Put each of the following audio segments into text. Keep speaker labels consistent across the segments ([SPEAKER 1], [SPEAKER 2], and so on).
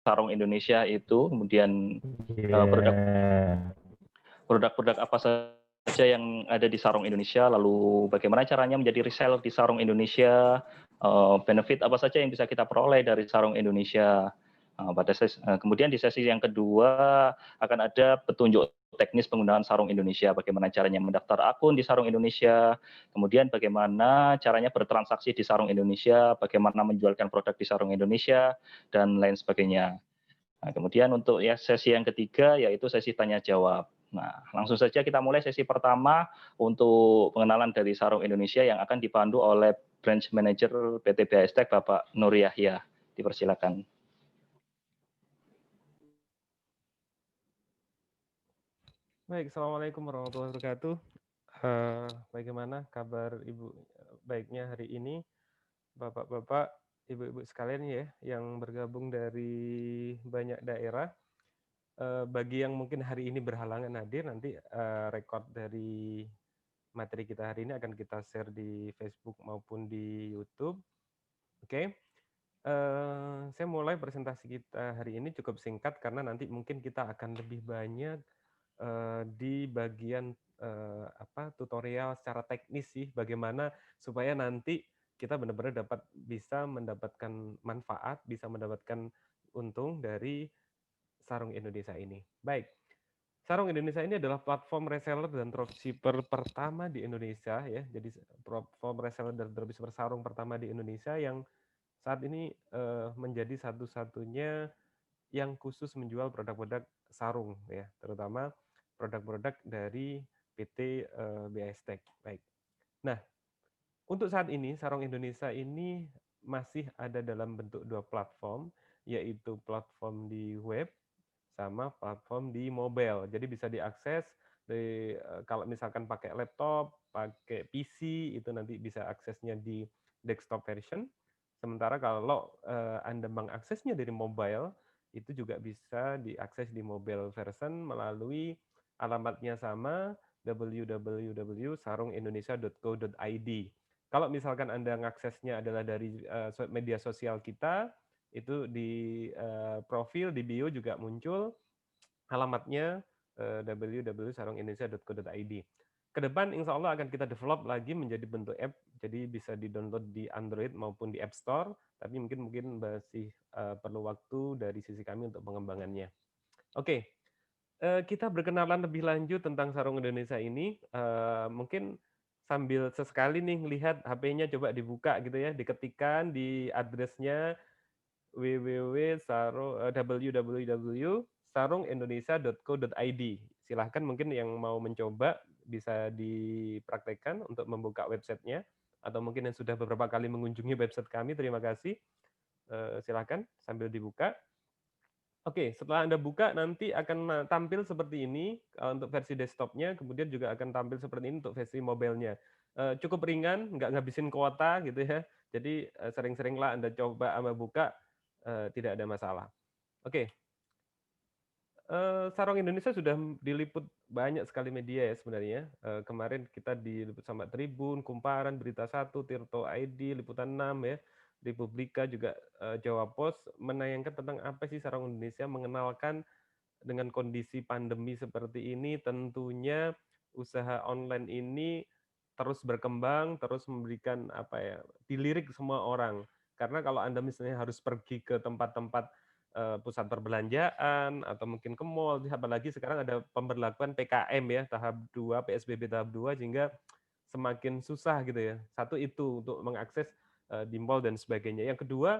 [SPEAKER 1] sarung Indonesia itu, kemudian produk-produk apa saja yang ada di sarung Indonesia, lalu bagaimana caranya menjadi reseller di sarung Indonesia, benefit apa saja yang bisa kita peroleh dari sarung Indonesia. Kemudian di sesi yang kedua akan ada petunjuk teknis penggunaan sarung Indonesia, bagaimana caranya mendaftar akun di sarung Indonesia, kemudian bagaimana caranya bertransaksi di sarung Indonesia, bagaimana menjualkan produk di sarung Indonesia, dan lain sebagainya. Nah, kemudian untuk ya sesi yang ketiga yaitu sesi tanya jawab. Nah, langsung saja kita mulai sesi pertama untuk pengenalan dari sarung Indonesia yang akan dipandu oleh Branch Manager PT BASTEC Bapak Nur Yahya. Dipersilakan.
[SPEAKER 2] Baik, Assalamualaikum warahmatullahi wabarakatuh. Bagaimana kabar Ibu baiknya hari ini, Bapak-bapak, Ibu-ibu sekalian ya, yang bergabung dari banyak daerah. Bagi yang mungkin hari ini berhalangan hadir, nanti rekod dari materi kita hari ini akan kita share di Facebook maupun di YouTube. Oke. Saya mulai presentasi kita hari ini cukup singkat karena nanti mungkin kita akan lebih banyak di bagian tutorial secara teknis sih, bagaimana supaya nanti kita benar-benar bisa mendapatkan manfaat, bisa mendapatkan untung dari Sarung Indonesia ini. Baik, Sarung Indonesia ini adalah platform reseller dan dropshipper pertama di Indonesia ya. Jadi platform reseller dan dropshipper sarung pertama di Indonesia yang saat ini menjadi satu-satunya yang khusus menjual produk-produk sarung ya, terutama produk-produk dari PT BASTEC. Baik. Nah, untuk saat ini Sarung Indonesia ini masih ada dalam bentuk dua platform, yaitu platform di web sama platform di mobile. Jadi bisa diakses kalau misalkan pakai laptop, pakai PC itu nanti bisa aksesnya di desktop version. Sementara kalau Anda mengaksesnya dari mobile, itu juga bisa diakses di mobile version melalui alamatnya sama www.sarungindonesia.co.id. Kalau misalkan Anda mengaksesnya adalah dari media sosial kita, itu di profil di bio juga muncul alamatnya www.sarungindonesia.co.id. Kedepan insya Allah akan kita develop lagi menjadi bentuk app, jadi bisa di-download di Android maupun di App Store, tapi mungkin masih perlu waktu dari sisi kami untuk pengembangannya. Oke, kita berkenalan lebih lanjut tentang Sarung Indonesia ini, mungkin sambil sesekali nih lihat HP-nya coba dibuka gitu ya, diketikkan di address-nya www.sarungindonesia.co.id. Silahkan mungkin yang mau mencoba bisa dipraktekkan untuk membuka websitenya, atau mungkin yang sudah beberapa kali mengunjungi website kami, terima kasih. Silahkan sambil dibuka. Oke, setelah Anda buka nanti akan tampil seperti ini untuk versi desktopnya, kemudian juga akan tampil seperti ini untuk versi mobilenya. Cukup ringan, nggak ngabisin kuota gitu ya. Jadi sering-seringlah Anda coba sama buka, tidak ada masalah. Oke, Sarung Indonesia sudah diliput banyak sekali media ya sebenarnya. Kemarin kita diliput sama Tribun, Kumparan, Berita Satu, Tirto ID, Liputan 6 ya. Republika juga Jawa Post menayangkan tentang apa sih Sarung Indonesia, mengenalkan dengan kondisi pandemi seperti ini tentunya usaha online ini terus berkembang, terus memberikan dilirik semua orang. Karena kalau Anda misalnya harus pergi ke tempat-tempat pusat perbelanjaan atau mungkin ke mall, apalagi sekarang ada pemberlakuan PKM ya, tahap 2, PSBB tahap 2 sehingga semakin susah gitu ya. Satu itu untuk mengakses di mall dan sebagainya. Yang kedua,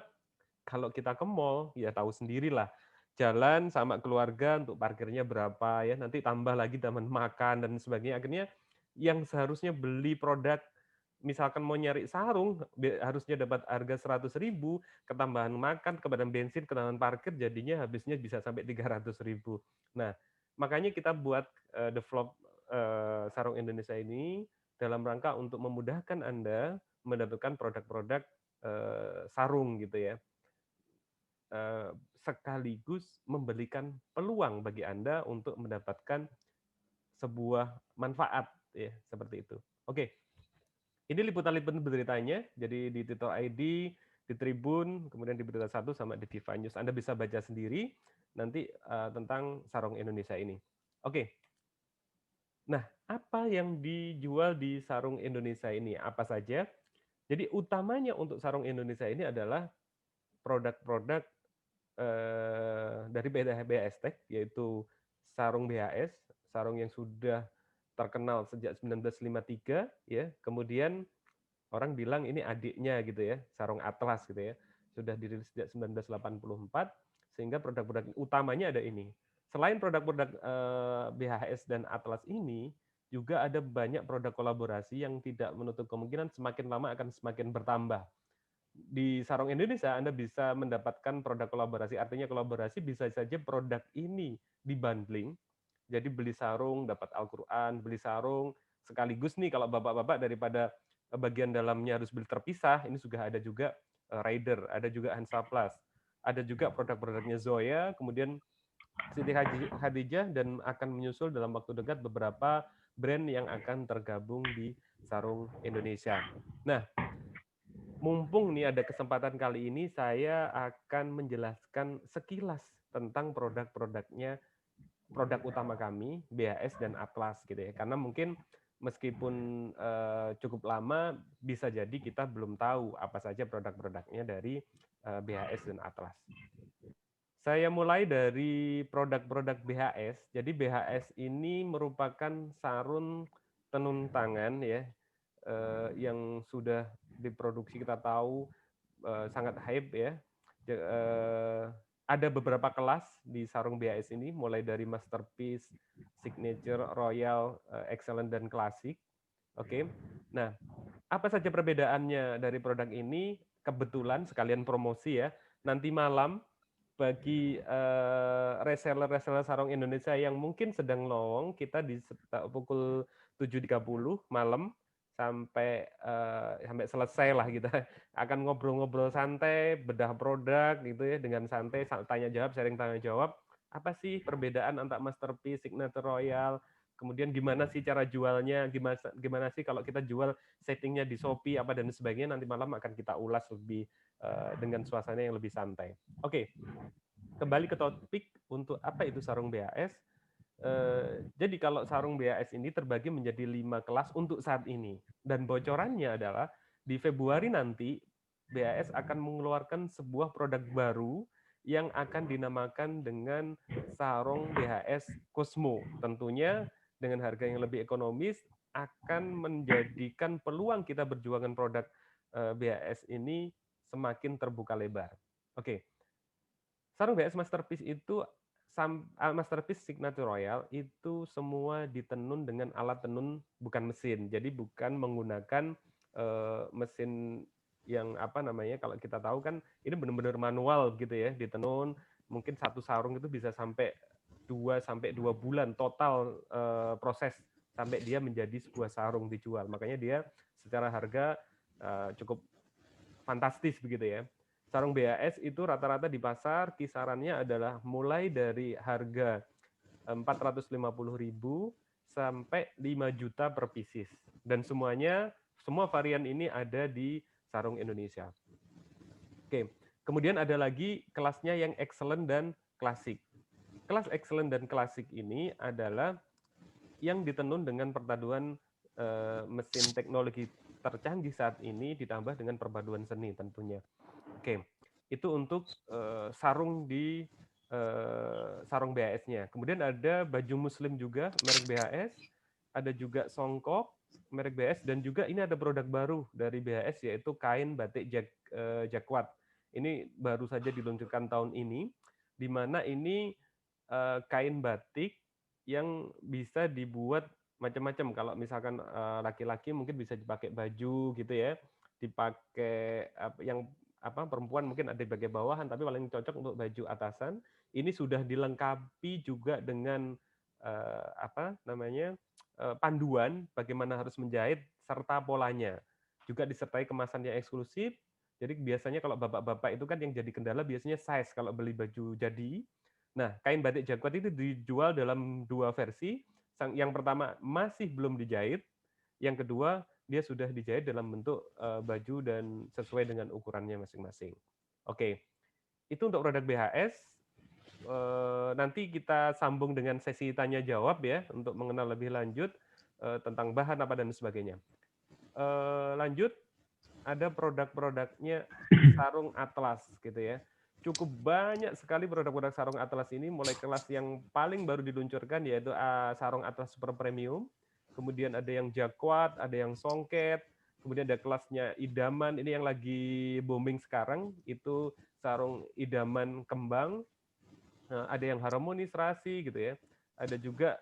[SPEAKER 2] kalau kita ke mall, ya tahu sendirilah, jalan sama keluarga untuk parkirnya berapa ya, nanti tambah lagi teman makan dan sebagainya. Akhirnya yang seharusnya beli produk, misalkan mau nyari sarung, harusnya dapat harga 100.000, ketambahan makan, ketambahan bensin, ketambahan parkir, jadinya habisnya bisa sampai 300.000. Nah, makanya kita buat develop Sarung Indonesia ini dalam rangka untuk memudahkan Anda mendapatkan produk-produk sarung gitu ya. Sekaligus memberikan peluang bagi Anda untuk mendapatkan sebuah manfaat ya, seperti itu. Oke. Ini liputan-liputan beritanya, jadi di Tito ID di Tribun, kemudian di Berita Satu sama di Viva News. Anda bisa baca sendiri nanti tentang sarung Indonesia ini. Oke. Nah, apa yang dijual di sarung Indonesia ini? Apa saja? Jadi utamanya untuk sarung Indonesia ini adalah produk-produk dari BHS Tech, yaitu sarung BHS, sarung yang sudah terkenal sejak 1953, ya. Kemudian orang bilang ini adiknya gitu ya, sarung Atlas gitu ya. Sudah dirilis sejak 1984, sehingga produk-produk utamanya ada ini. Selain produk-produk BHS dan Atlas ini, juga ada banyak produk kolaborasi yang tidak menutup kemungkinan semakin lama akan semakin bertambah. Di Sarung Indonesia Anda bisa mendapatkan produk kolaborasi, artinya kolaborasi bisa saja produk ini dibundling, jadi beli sarung dapat Al-Quran, beli sarung sekaligus nih kalau bapak-bapak daripada bagian dalamnya harus beli terpisah, ini sudah ada juga Raider, ada juga Hansaplast, ada juga produk-produknya Zoya, kemudian Siti Khadijah, dan akan menyusul dalam waktu dekat beberapa brand yang akan tergabung di Sarung Indonesia. Nah, mumpung nih ada kesempatan kali ini, saya akan menjelaskan sekilas tentang produk-produknya, produk utama kami, BHS dan Atlas gitu ya. Karena mungkin meskipun cukup lama, bisa jadi kita belum tahu apa saja produk-produknya dari BHS dan Atlas. Saya mulai dari produk-produk BHS. Jadi BHS ini merupakan sarung tenun tangan ya, yang sudah diproduksi kita tahu sangat hype ya. Ada beberapa kelas di sarung BHS ini, mulai dari Masterpiece, Signature, Royal, Excellent, dan Classic. Oke. Nah, apa saja perbedaannya dari produk ini? Kebetulan sekalian promosi ya. Nanti malam bagi reseller-reseller sarung Indonesia yang mungkin sedang lowong, kita di pukul 7.30 malam sampai sampai selesai lah kita akan ngobrol-ngobrol santai, bedah produk gitu ya, dengan santai, tanya jawab, sharing tanya jawab. Apa sih perbedaan antara Masterpiece, Signature, Royal, kemudian gimana sih cara jualnya, gimana sih kalau kita jual settingnya di Shopee apa dan sebagainya, nanti malam akan kita ulas lebih dengan suasana yang lebih santai. Oke, kembali ke topik untuk apa itu sarung BHS. Jadi kalau sarung BHS ini terbagi menjadi 5 kelas untuk saat ini. Dan bocorannya adalah di Februari nanti BHS akan mengeluarkan sebuah produk baru yang akan dinamakan dengan sarung BHS Cosmo. Tentunya dengan harga yang lebih ekonomis akan menjadikan peluang kita berjualan produk BHS ini semakin terbuka lebar. Oke. Sarung BHS Masterpiece itu Masterpiece Signature Royal itu semua ditenun dengan alat tenun bukan mesin. Jadi bukan menggunakan mesin yang apa namanya, kalau kita tahu kan ini benar-benar manual gitu ya, ditenun. Mungkin satu sarung itu bisa sampai 2 bulan total proses sampai dia menjadi sebuah sarung dijual. Makanya dia secara harga cukup fantastis begitu ya. Sarung BHS itu rata-rata di pasar kisarannya adalah mulai dari harga 450.000 sampai 5 juta per pieces. Dan semua varian ini ada di Sarung Indonesia. Oke, kemudian ada lagi kelasnya yang excellent dan klasik. Kelas excellent dan klasik ini adalah yang ditenun dengan perpaduan mesin teknologi tercanggih saat ini ditambah dengan perpaduan seni tentunya. Oke, itu untuk sarung di sarung BHS-nya. Kemudian ada baju muslim juga merek BHS, ada juga songkok merek BHS, dan juga ini ada produk baru dari BHS yaitu kain batik Jakwat. Ini baru saja diluncurkan tahun ini, di mana ini kain batik yang bisa dibuat macam-macam. Kalau misalkan laki-laki mungkin bisa dipakai baju gitu ya, dipakai yang perempuan mungkin ada di bagian bawahan, tapi paling cocok untuk baju atasan. Ini sudah dilengkapi juga dengan panduan bagaimana harus menjahit serta polanya. Juga disertai kemasan yang eksklusif. Jadi biasanya kalau bapak-bapak itu kan yang jadi kendala biasanya size kalau beli baju jadi. Nah, kain batik Jakwat itu dijual dalam 2 versi. Yang pertama masih belum dijahit, yang kedua dia sudah dijahit dalam bentuk baju dan sesuai dengan ukurannya masing-masing. Oke, itu untuk produk BHS. Nanti kita sambung dengan sesi tanya jawab ya untuk mengenal lebih lanjut tentang bahan apa dan sebagainya. Lanjut, ada produk-produknya sarung atlas gitu ya. Cukup banyak sekali produk-produk sarung atlas ini, mulai kelas yang paling baru diluncurkan yaitu sarung atlas super premium, kemudian ada yang jaquat, ada yang songket, kemudian ada kelasnya idaman, ini yang lagi booming sekarang, itu sarung idaman kembang, ada yang harmonis rasi gitu ya. Ada juga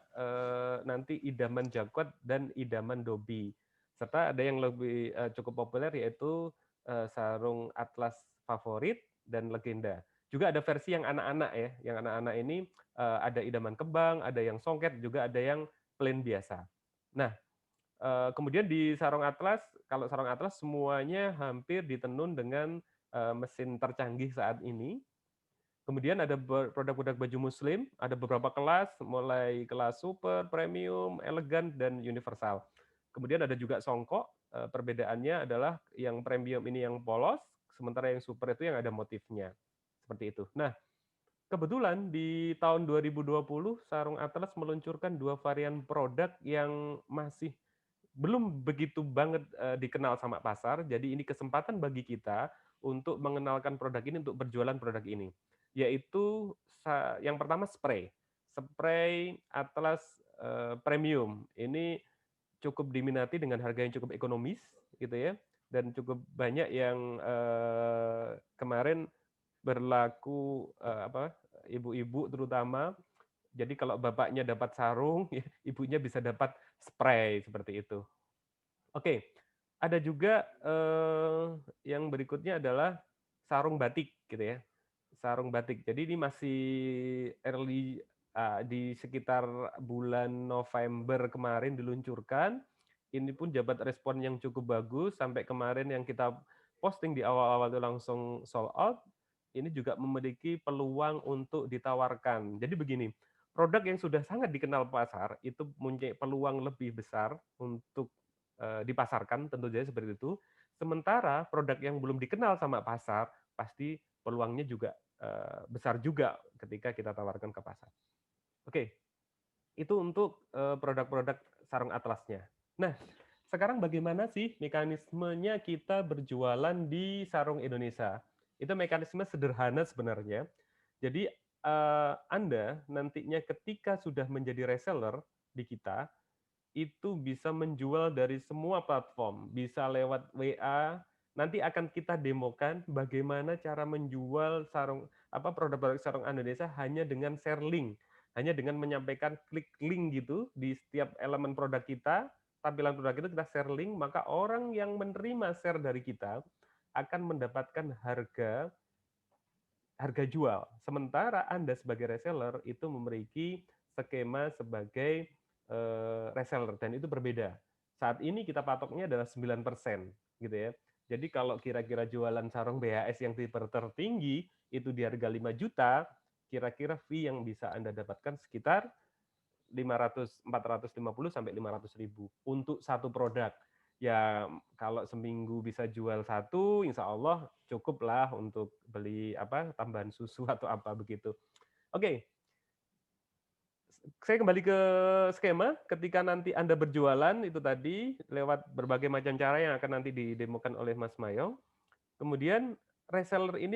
[SPEAKER 2] nanti idaman jaquat dan idaman dobi. Serta ada yang lebih cukup populer yaitu sarung atlas favorit dan legenda. Juga ada versi yang anak-anak ya. Yang anak-anak ini ada idaman kembang, ada yang songket, juga ada yang plain biasa. Nah, kemudian di sarung atlas, kalau sarung atlas semuanya hampir ditenun dengan mesin tercanggih saat ini. Kemudian ada produk-produk baju muslim, ada beberapa kelas, mulai kelas super, premium, elegan, dan universal. Kemudian ada juga songkok, perbedaannya adalah yang premium ini yang polos, sementara yang super itu yang ada motifnya. Seperti itu. Nah, kebetulan di tahun 2020, Sarung Atlas meluncurkan 2 varian produk yang masih belum begitu banget dikenal sama pasar, jadi ini kesempatan bagi kita untuk mengenalkan produk ini, untuk berjualan produk ini. Yaitu yang pertama spray. Spray Atlas Premium. Ini cukup diminati dengan harga yang cukup ekonomis gitu ya, dan cukup banyak yang kemarin berlaku ibu-ibu terutama. Jadi kalau bapaknya dapat sarung, ibunya bisa dapat spray seperti itu. Oke, ada juga yang berikutnya adalah sarung batik gitu ya. Sarung batik. Jadi ini masih early di sekitar bulan November kemarin diluncurkan. Ini pun dapat respon yang cukup bagus sampai kemarin yang kita posting di awal-awal itu langsung sold out. Ini juga memiliki peluang untuk ditawarkan. Jadi begini, produk yang sudah sangat dikenal pasar itu mempunyai peluang lebih besar untuk dipasarkan, tentu saja seperti itu. Sementara produk yang belum dikenal sama pasar pasti peluangnya juga besar juga ketika kita tawarkan ke pasar. Oke, itu untuk produk-produk sarung atlasnya. Nah, sekarang bagaimana sih mekanismenya kita berjualan di Sarung Indonesia? Itu mekanisme sederhana sebenarnya. Jadi Anda nantinya ketika sudah menjadi reseller di kita, itu bisa menjual dari semua platform, bisa lewat WA. Nanti akan kita demokan bagaimana cara menjual produk-produk Sarung Indonesia hanya dengan share link, hanya dengan menyampaikan klik link gitu di setiap elemen produk kita, tampilan produk itu kita share link, maka orang yang menerima share dari kita akan mendapatkan harga jual. Sementara Anda sebagai reseller itu memiliki skema sebagai reseller dan itu berbeda. Saat ini kita patoknya adalah 9% gitu ya. Jadi kalau kira-kira jualan sarung BHS yang tipe tertinggi itu di harga 5 juta, kira-kira fee yang bisa Anda dapatkan sekitar 450 sampai 500.000 untuk satu produk. Ya kalau seminggu bisa jual satu, insya Allah cukup lah untuk beli tambahan susu atau apa begitu. Oke, saya kembali ke skema. Ketika nanti Anda berjualan itu tadi lewat berbagai macam cara yang akan nanti didemokan oleh Mas Mayong. Kemudian reseller ini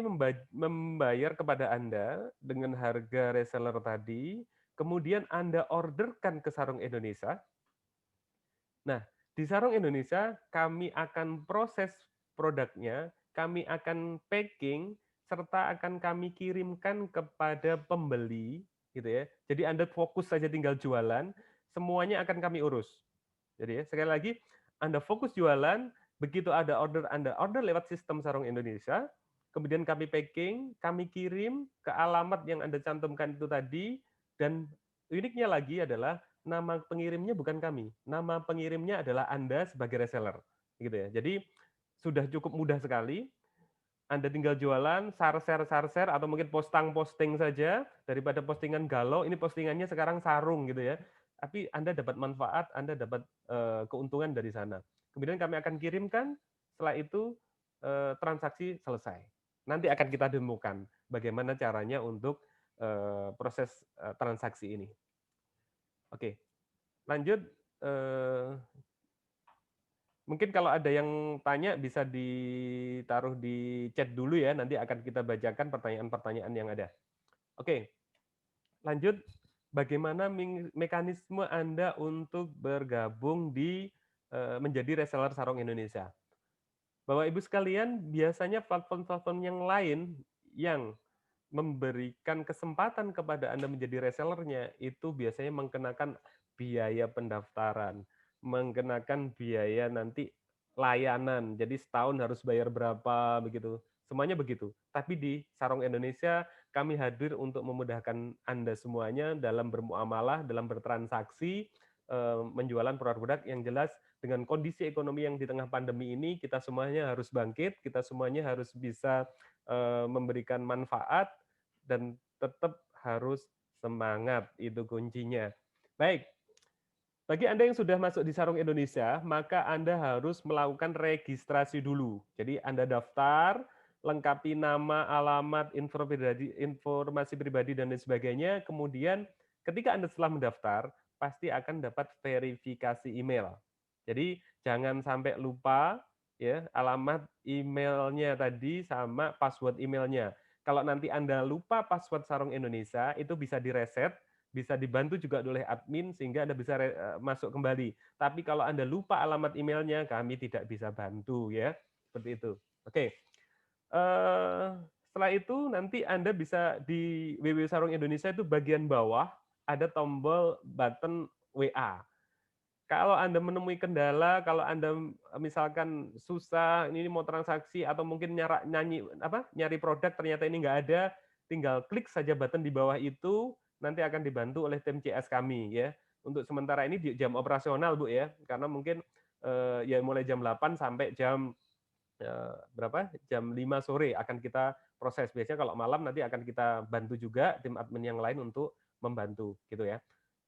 [SPEAKER 2] membayar kepada Anda dengan harga reseller tadi. Kemudian Anda orderkan ke Sarung Indonesia. Nah, di Sarung Indonesia kami akan proses produknya, kami akan packing, serta akan kami kirimkan kepada pembeli, gitu ya. Jadi Anda fokus saja tinggal jualan, semuanya akan kami urus. Jadi ya, sekali lagi, Anda fokus jualan, begitu ada order, Anda order lewat sistem Sarung Indonesia, kemudian kami packing, kami kirim ke alamat yang Anda cantumkan itu tadi, dan uniknya lagi adalah nama pengirimnya bukan kami. Nama pengirimnya adalah Anda sebagai reseller. Gitu ya. Jadi sudah cukup mudah sekali. Anda tinggal jualan, share atau mungkin posting saja daripada postingan galau. Ini postingannya sekarang sarung gitu ya. Tapi Anda dapat manfaat, Anda dapat keuntungan dari sana. kemudian kami akan kirimkan, setelah itu transaksi selesai. Nanti akan kita demokan bagaimana caranya untuk proses transaksi ini. Oke, lanjut. Mungkin kalau ada yang tanya bisa ditaruh di chat dulu ya, nanti akan kita bacakan pertanyaan-pertanyaan yang ada. Oke, lanjut. Bagaimana mekanisme Anda untuk bergabung di menjadi reseller Sarung Indonesia? Bapak Ibu sekalian, biasanya platform-platform yang lain yang memberikan kesempatan kepada Anda menjadi resellernya itu biasanya mengenakan biaya pendaftaran, mengenakan biaya nanti layanan. Jadi setahun harus bayar berapa begitu. Semuanya begitu. Tapi di Sarung Indonesia kami hadir untuk memudahkan Anda semuanya dalam bermuamalah, dalam bertransaksi, menjualan produk-produk yang jelas dengan kondisi ekonomi yang di tengah pandemi ini kita semuanya harus bangkit, kita semuanya harus bisa memberikan manfaat dan tetap harus semangat, itu kuncinya. Baik, bagi Anda yang sudah masuk di Sarung Indonesia, maka Anda harus melakukan registrasi dulu. Jadi Anda daftar, lengkapi nama, alamat, informasi pribadi, dan lain sebagainya. Kemudian ketika Anda setelah mendaftar, pasti akan dapat verifikasi email. Jadi jangan sampai lupa ya alamat emailnya tadi sama password emailnya. Kalau nanti Anda lupa password Sarung Indonesia, itu bisa direset, bisa dibantu juga oleh admin sehingga Anda bisa masuk kembali. Tapi kalau Anda lupa alamat emailnya, kami tidak bisa bantu ya. Seperti itu. Oke. Setelah itu nanti Anda bisa di WW Sarung Indonesia itu bagian bawah ada tombol button WA. Kalau Anda menemui kendala, kalau Anda misalkan susah, ini mau transaksi atau mungkin nyari produk ternyata ini nggak ada, tinggal klik saja button di bawah itu, nanti akan dibantu oleh tim CS kami ya. Untuk sementara ini di jam operasional Bu ya, karena mungkin ya mulai jam 8 sampai jam berapa? Jam 5 sore akan kita proses. Biasanya kalau malam nanti akan kita bantu juga tim admin yang lain untuk membantu gitu ya.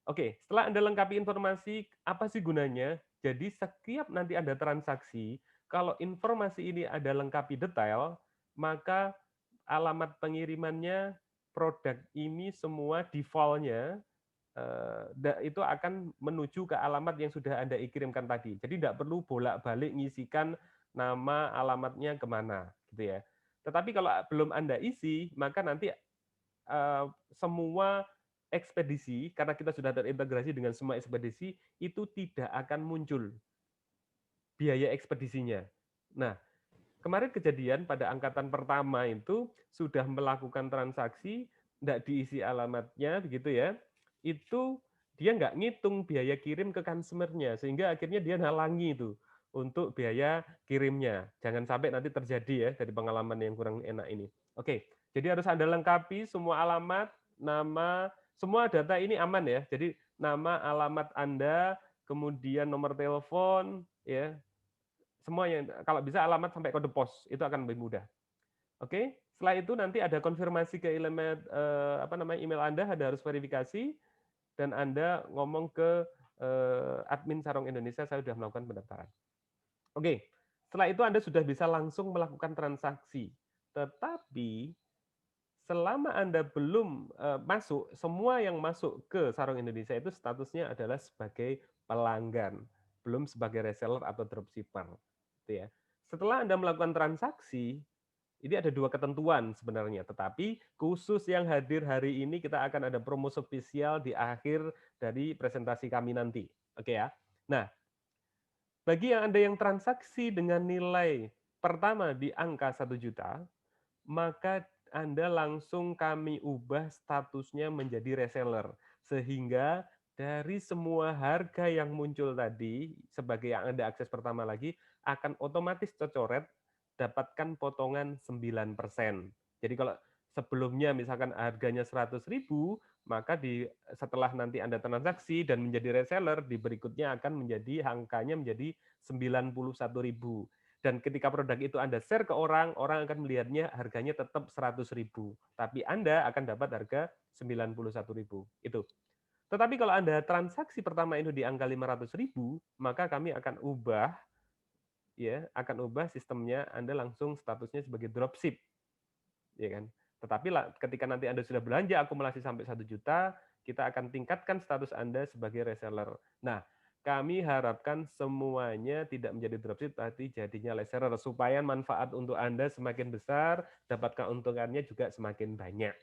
[SPEAKER 2] Oke, setelah Anda lengkapi informasi, apa sih gunanya? Jadi setiap nanti ada transaksi, kalau informasi ini ada lengkapi detail, maka alamat pengirimannya, produk ini semua default-nya itu akan menuju ke alamat yang sudah Anda kirimkan tadi. Jadi tidak perlu bolak-balik ngisikan nama alamatnya kemana, gitu ya. Tetapi kalau belum Anda isi, maka nanti semua ekspedisi, karena kita sudah terintegrasi dengan semua ekspedisi, itu tidak akan muncul biaya ekspedisinya. Nah, kemarin kejadian pada angkatan pertama itu sudah melakukan transaksi, tidak diisi alamatnya, begitu ya, itu dia nggak ngitung biaya kirim ke customer-nya, sehingga akhirnya dia nalangi itu untuk biaya kirimnya. Jangan sampai nanti terjadi ya dari pengalaman yang kurang enak ini. Oke, jadi harus Anda lengkapi semua alamat, nama, semua data ini aman ya. Jadi nama, alamat Anda, kemudian nomor telepon, ya, semua yang kalau bisa alamat sampai kode pos itu akan lebih mudah. Oke, setelah itu nanti ada konfirmasi ke email Anda, Anda harus verifikasi dan Anda ngomong ke admin Sarung Indonesia, saya sudah melakukan pendaftaran. Oke, setelah itu Anda sudah bisa langsung melakukan transaksi. Tetapi selama Anda belum masuk, semua yang masuk ke Sarung Indonesia itu statusnya adalah sebagai pelanggan, belum sebagai reseller atau dropshipper. Gitu ya. Setelah Anda melakukan transaksi, ini ada dua ketentuan sebenarnya, tetapi khusus yang hadir hari ini kita akan ada promo spesial di akhir dari presentasi kami nanti. Oke ya. Nah, bagi yang Anda yang transaksi dengan nilai pertama di angka 1 juta, maka Anda langsung kami ubah statusnya menjadi reseller. Sehingga dari semua harga yang muncul tadi, sebagai yang Anda akses pertama lagi, akan otomatis tercoret, dapatkan potongan 9%. Jadi kalau sebelumnya misalkan harganya 100.000, maka setelah nanti Anda transaksi dan menjadi reseller, di berikutnya akan menjadi angkanya menjadi 91.000. Dan ketika produk itu Anda share ke orang, orang akan melihatnya harganya tetap 100.000. Tapi Anda akan dapat harga 91.000. Itu. Tetapi kalau Anda transaksi pertama itu di angka 500.000, maka kami akan ubah ya akan ubah sistemnya, Anda langsung statusnya sebagai dropship, ya kan. Tetapi ketika nanti Anda sudah belanja akumulasi sampai 1 juta, kita akan tingkatkan status Anda sebagai reseller. Nah, kami harapkan semuanya tidak menjadi dropship, tapi jadinya reseller supaya manfaat untuk Anda semakin besar, dapat keuntungannya juga semakin banyak.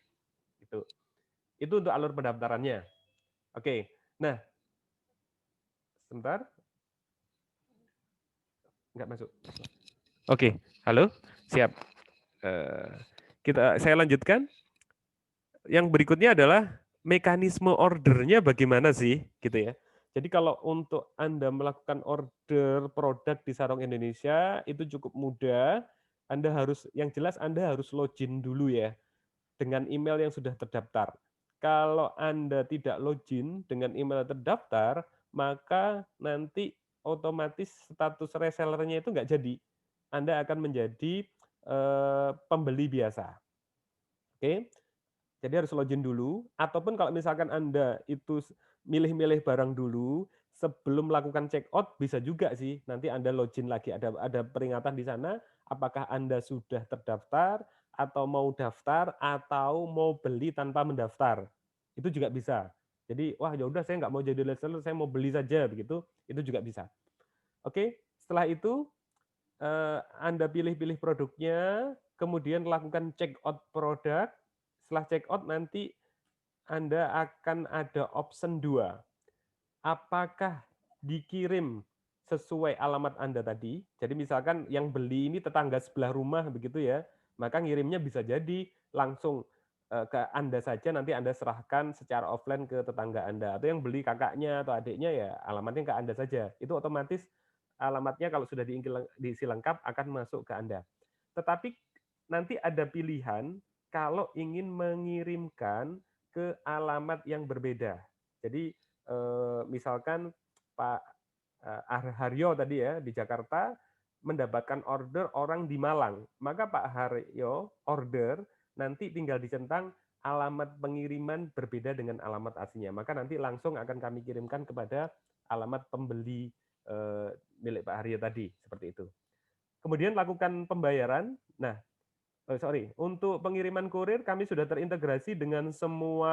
[SPEAKER 2] Itu untuk alur pendaftarannya. Oke. Nah, sebentar. Nggak masuk. Oke, halo, siap. Saya lanjutkan. Yang berikutnya adalah mekanisme ordernya bagaimana sih, gitu ya. Jadi kalau untuk Anda melakukan order produk di Sarong Indonesia itu cukup mudah. Yang jelas Anda harus login dulu ya dengan email yang sudah terdaftar. Kalau Anda tidak login dengan email terdaftar, maka nanti otomatis status resellernya itu nggak jadi. Anda akan menjadi pembeli biasa. Oke, jadi harus login dulu. Ataupun kalau misalkan Anda itu milih-milih barang dulu, sebelum melakukan check out bisa juga sih. Nanti Anda login lagi, ada peringatan di sana, apakah Anda sudah terdaftar, atau mau daftar, atau mau beli tanpa mendaftar. Itu juga bisa. Jadi, wah ya udah saya nggak mau jadi reseller, saya mau beli saja begitu, itu juga bisa. Oke, setelah itu Anda pilih-pilih produknya, kemudian lakukan check out produk. Setelah check out nanti Anda akan ada option 2. Apakah dikirim sesuai alamat Anda tadi? Jadi misalkan yang beli ini tetangga sebelah rumah begitu ya, maka ngirimnya bisa jadi langsung ke Anda saja, nanti Anda serahkan secara offline ke tetangga Anda. Atau yang beli kakaknya atau adiknya ya alamatnya ke Anda saja. Itu otomatis alamatnya kalau sudah diisi lengkap akan masuk ke Anda. Tetapi nanti ada pilihan kalau ingin mengirimkan ke alamat yang berbeda. Jadi misalkan Pak Haryo tadi ya di Jakarta mendapatkan order orang di Malang, maka Pak Haryo order nanti tinggal dicentang alamat pengiriman berbeda dengan alamat aslinya. Maka nanti langsung akan kami kirimkan kepada alamat pembeli milik Pak Haryo tadi, seperti itu. Kemudian lakukan pembayaran. Nah, untuk pengiriman kurir kami sudah terintegrasi dengan semua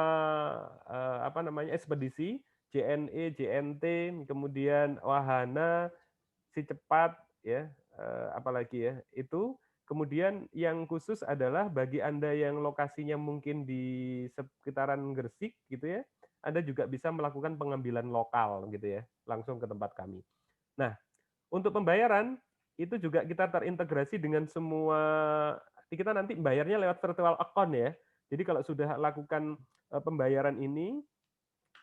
[SPEAKER 2] ekspedisi, JNE, JNT, kemudian Wahana, Si Cepat, ya, apalagi ya itu. Kemudian yang khusus adalah bagi Anda yang lokasinya mungkin di sekitaran Gresik gitu ya, Anda juga bisa melakukan pengambilan lokal gitu ya, langsung ke tempat kami. Nah, untuk pembayaran itu juga kita terintegrasi dengan semua, kita nanti bayarnya lewat virtual account ya. Jadi kalau sudah lakukan pembayaran ini,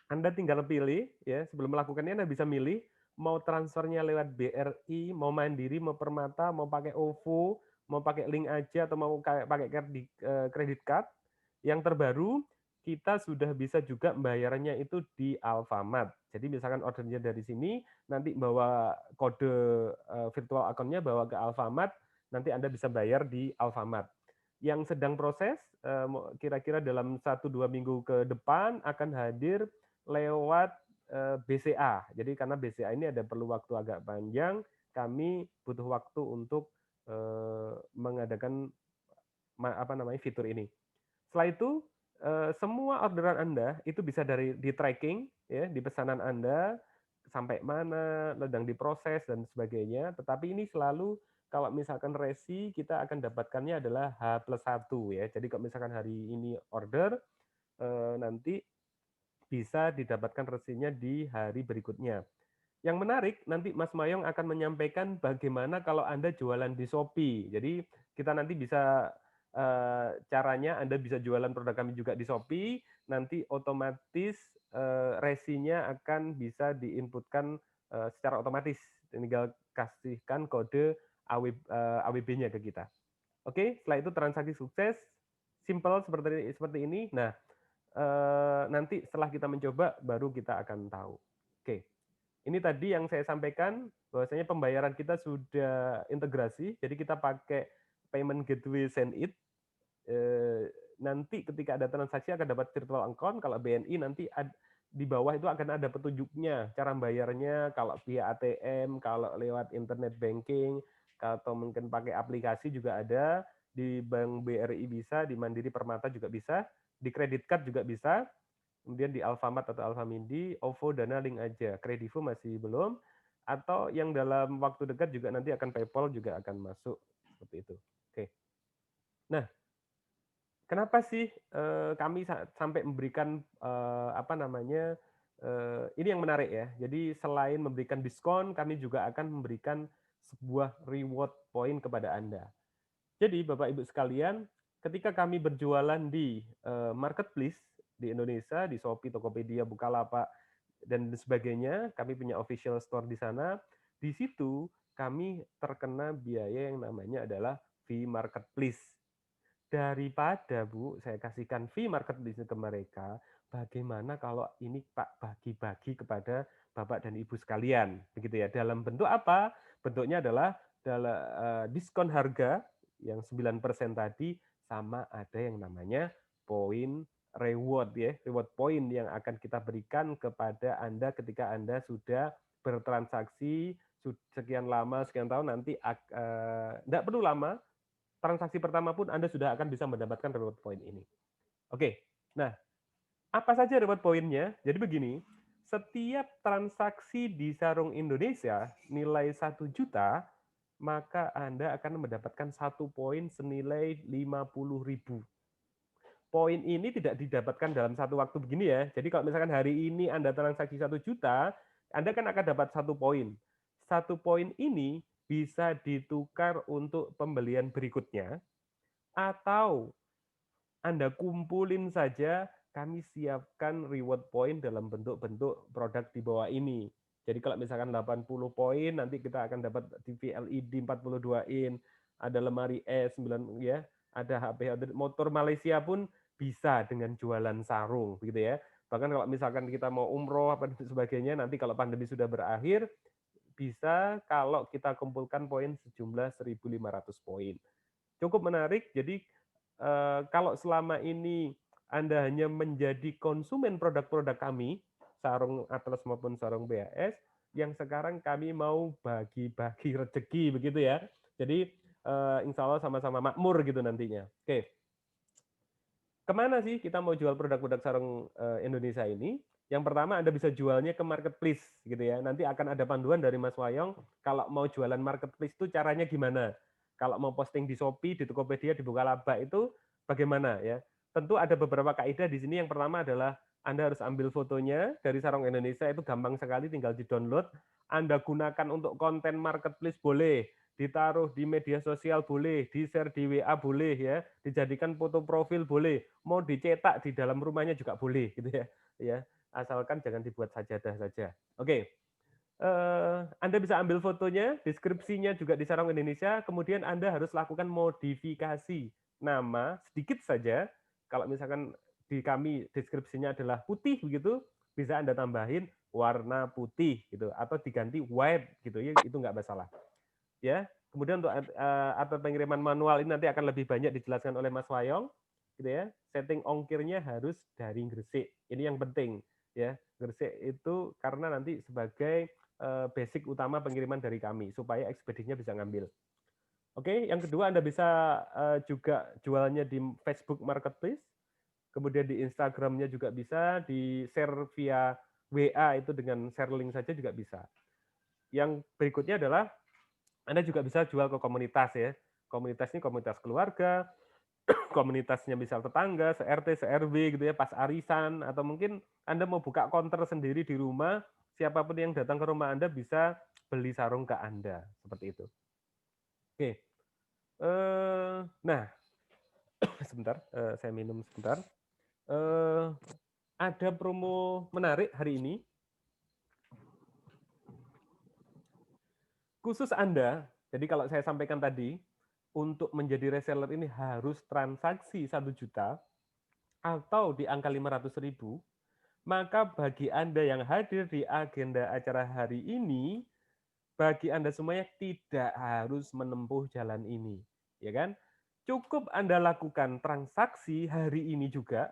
[SPEAKER 2] Anda tinggal pilih ya, sebelum melakukannya Anda bisa milih mau transfernya lewat BRI, mau Mandiri, mau Permata, mau pakai OVO, mau pakai link aja atau mau pakai kredit card. Yang terbaru kita sudah bisa juga bayarannya itu di Alfamart. Jadi misalkan ordernya dari sini, nanti bawa kode virtual account-nya bawa ke Alfamart, nanti Anda bisa bayar di Alfamart. Yang sedang proses, kira-kira dalam 1-2 minggu ke depan akan hadir lewat BCA. Jadi karena BCA ini ada perlu waktu agak panjang, kami butuh waktu untuk mengadakan fitur ini. Setelah itu semua orderan Anda itu bisa di tracking ya, di pesanan Anda sampai mana, sedang diproses dan sebagainya. Tetapi ini selalu kalau misalkan resi kita akan dapatkannya adalah H+1 ya. Jadi kalau misalkan hari ini order nanti bisa didapatkan resinya di hari berikutnya. Yang menarik, nanti Mas Mayong akan menyampaikan bagaimana kalau Anda jualan di Shopee. Jadi kita nanti bisa caranya Anda bisa jualan produk kami juga di Shopee, nanti otomatis resinya akan bisa diinputkan secara otomatis. Tinggal kasihkan kode AWB-nya ke kita. Oke, setelah itu transaksi sukses, simple seperti ini. Nah, nanti setelah kita mencoba baru kita akan tahu. Oke. Ini tadi yang saya sampaikan bahwasanya pembayaran kita sudah integrasi, jadi kita pakai payment gateway SendIt. Nanti ketika ada transaksi akan dapat virtual account, kalau BNI nanti di bawah itu akan ada petunjuknya, cara bayarnya, kalau via ATM, kalau lewat internet banking, atau mungkin pakai aplikasi juga ada, di Bank BRI bisa, di Mandiri Permata juga bisa, di credit card juga bisa, kemudian di Alfamart atau Alfamindi, OVO, Dana, Link aja. Kredivo masih belum, atau yang dalam waktu dekat juga nanti akan PayPal juga akan masuk, seperti itu. Oke. Nah, kenapa sih kami sampai memberikan apa namanya, ini yang menarik ya. Jadi selain memberikan diskon, kami juga akan memberikan sebuah reward point kepada Anda. Jadi Bapak Ibu sekalian, ketika kami berjualan di marketplace di Indonesia, di Shopee, Tokopedia, Bukalapak, dan sebagainya, kami punya official store di sana. Di situ kami terkena biaya yang namanya adalah fee marketplace. Daripada Bu, saya kasihkan fee marketplace ke mereka, bagaimana kalau ini Pak bagi-bagi kepada Bapak dan Ibu sekalian, begitu ya. Dalam bentuk apa? Bentuknya adalah dalam diskon harga yang 9% tadi, sama ada yang namanya poin reward ya, reward point yang akan kita berikan kepada Anda ketika Anda sudah bertransaksi sekian lama, sekian tahun, nanti enggak perlu lama, transaksi pertama pun Anda sudah akan bisa mendapatkan reward point ini. Oke, nah apa saja reward point-nya? Jadi begini, setiap transaksi di Sarung Indonesia nilai 1 juta, maka Anda akan mendapatkan 1 poin senilai 50.000. Poin ini tidak didapatkan dalam satu waktu begini ya. Jadi kalau misalkan hari ini Anda transaksi 1 juta, Anda kan akan dapat 1 poin. 1 poin ini bisa ditukar untuk pembelian berikutnya, atau Anda kumpulin saja, kami siapkan reward point dalam bentuk-bentuk produk di bawah ini. Jadi kalau misalkan 80 poin, nanti kita akan dapat TV LED 42 in, ada lemari es 9 ya, ada HP motor Malaysia pun bisa dengan jualan sarung begitu ya. Bahkan kalau misalkan kita mau umroh apa dan sebagainya, nanti kalau pandemi sudah berakhir, bisa kalau kita kumpulkan poin sejumlah 1.500 poin. Cukup menarik. Jadi kalau selama ini Anda hanya menjadi konsumen produk-produk kami, sarung Atlas maupun sarung BAS, yang sekarang kami mau bagi-bagi rezeki begitu ya. Jadi insya Allah sama-sama makmur gitu nantinya. Oke. Kemana sih kita mau jual produk-produk sarung Indonesia ini? Yang pertama Anda bisa jualnya ke marketplace gitu ya. Nanti akan ada panduan dari Mas Wayong kalau mau jualan marketplace itu caranya gimana. Kalau mau posting di Shopee, di Tokopedia, di Bukalapak itu bagaimana ya. Tentu ada beberapa kaidah di sini. Yang pertama adalah Anda harus ambil fotonya dari Sarung Indonesia, itu gampang sekali, tinggal di-download. Anda gunakan untuk konten marketplace boleh, ditaruh di media sosial boleh, di-share di WA boleh ya, dijadikan foto profil boleh, mau dicetak di dalam rumahnya juga boleh gitu ya. Ya, asalkan jangan dibuat sajadah saja. Oke. Anda bisa ambil fotonya, deskripsinya juga di Sarung Indonesia, kemudian Anda harus lakukan modifikasi nama sedikit saja. Kalau misalkan di kami deskripsinya adalah putih begitu, bisa Anda tambahin warna putih gitu, atau diganti white gitu ya, itu nggak masalah. Ya, kemudian untuk atur pengiriman manual ini nanti akan lebih banyak dijelaskan oleh Mas Wayong, gitu ya. Setting ongkirnya harus dari Gresik. Ini yang penting, ya. Gresik itu karena nanti sebagai basic utama pengiriman dari kami supaya ekspedisinya bisa ngambil. Oke, yang kedua Anda bisa juga jualnya di Facebook Marketplace, kemudian di Instagramnya juga bisa, di share via WA itu dengan share link saja juga bisa. Yang berikutnya adalah Anda juga bisa jual ke komunitas ya. Komunitas ini komunitas keluarga, komunitasnya misal tetangga, se-RT, se-RW gitu ya, pas arisan, atau mungkin Anda mau buka counter sendiri di rumah, siapapun yang datang ke rumah Anda bisa beli sarung ke Anda, seperti itu. Oke. Nah, sebentar, saya minum sebentar. Ada promo menarik hari ini. Khusus Anda, jadi kalau saya sampaikan tadi, untuk menjadi reseller ini harus transaksi 1 juta atau di angka 500.000, maka bagi Anda yang hadir di agenda acara hari ini, bagi Anda semuanya tidak harus menempuh jalan ini, ya kan? Cukup Anda lakukan transaksi hari ini juga,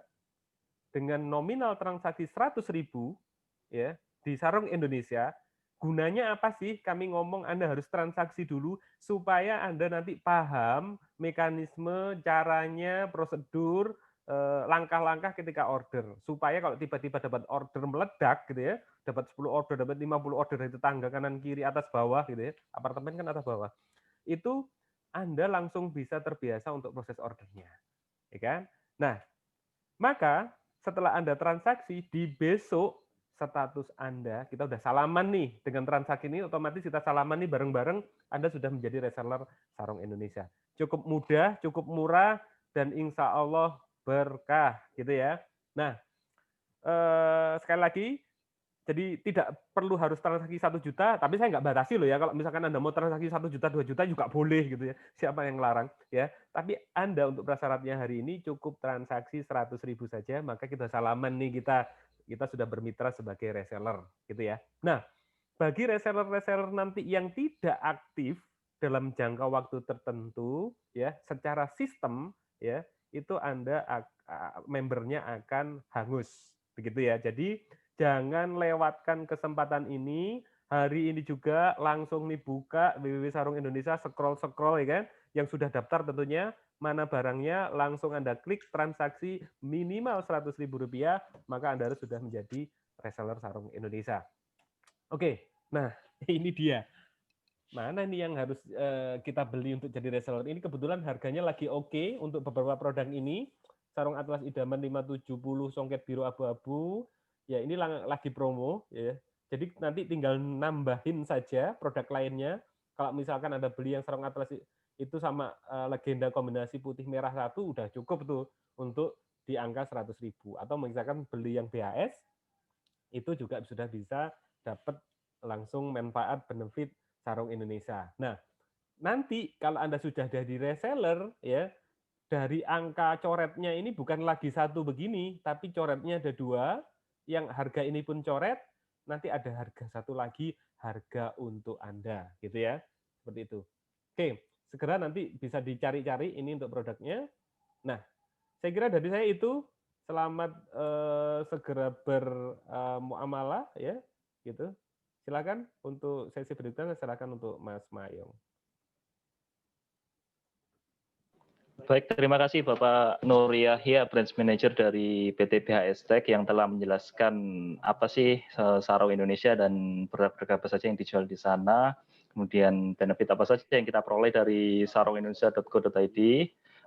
[SPEAKER 2] dengan nominal transaksi 100.000 ya di Sarung Indonesia. Gunanya apa sih? Kami ngomong Anda harus transaksi dulu supaya Anda nanti paham mekanisme, caranya, prosedur, langkah-langkah ketika order. Supaya kalau tiba-tiba dapat order meledak gitu ya, dapat 10 order, dapat 50 order dari tetangga kanan kiri atas bawah gitu ya. Apartemen kan atas bawah. Itu Anda langsung bisa terbiasa untuk proses ordernya. Ya kan? Nah, maka setelah Anda transaksi di besok status Anda, kita udah salaman nih dengan transaksi ini, otomatis kita salaman nih bareng-bareng, Anda sudah menjadi reseller Sarung Indonesia. Cukup mudah, cukup murah, dan insya Allah berkah gitu ya. Nah, sekali lagi, jadi tidak perlu harus transaksi 1 juta, tapi saya nggak batasi loh ya. Kalau misalkan Anda mau transaksi 1 juta, 2 juta juga boleh gitu ya. Siapa yang larang ya? Tapi Anda untuk prasyaratnya hari ini cukup transaksi 100.000 saja, maka kita salaman nih, kita sudah bermitra sebagai reseller gitu ya. Nah, bagi reseller-reseller nanti yang tidak aktif dalam jangka waktu tertentu ya, secara sistem ya, itu Anda membernya akan hangus begitu ya. Jadi jangan lewatkan kesempatan ini. Hari ini juga langsung nih buka www Sarung Indonesia, scroll ya kan. Yang sudah daftar tentunya, mana barangnya, langsung Anda klik transaksi minimal Rp100.000, maka Anda harus sudah menjadi reseller Sarung Indonesia. Oke, nah ini dia. Mana nih yang harus kita beli untuk jadi reseller? Ini kebetulan harganya lagi oke untuk beberapa produk ini. Sarung Atlas Idaman 570 songket biru abu-abu. Ya, ini lagi promo ya. Jadi nanti tinggal nambahin saja produk lainnya. Kalau misalkan Anda beli yang sarung Atlas itu sama legenda kombinasi putih merah satu, udah cukup tuh untuk di angka 100.000. Atau misalkan beli yang BHS, itu juga sudah bisa dapat langsung manfaat benefit Sarung Indonesia. Nah, nanti kalau Anda sudah jadi reseller ya, dari angka coretnya ini bukan lagi satu begini, tapi coretnya ada 2, yang harga ini pun coret, nanti ada harga satu lagi, harga untuk Anda, gitu ya. Seperti itu. Oke, segera nanti bisa dicari-cari ini untuk produknya. Nah, saya kira dari saya itu. Selamat segera bermuamalah ya, gitu. Silakan untuk sesi berikutnya, silakan untuk Mas Mayong.
[SPEAKER 1] Baik, terima kasih Bapak Nur Yahya, Branch Manager dari PT BHS Tech yang telah menjelaskan apa sih Sarung Indonesia dan produk-produk apa saja yang dijual di sana, kemudian benefit apa saja yang kita peroleh dari sarungindonesia.co.id.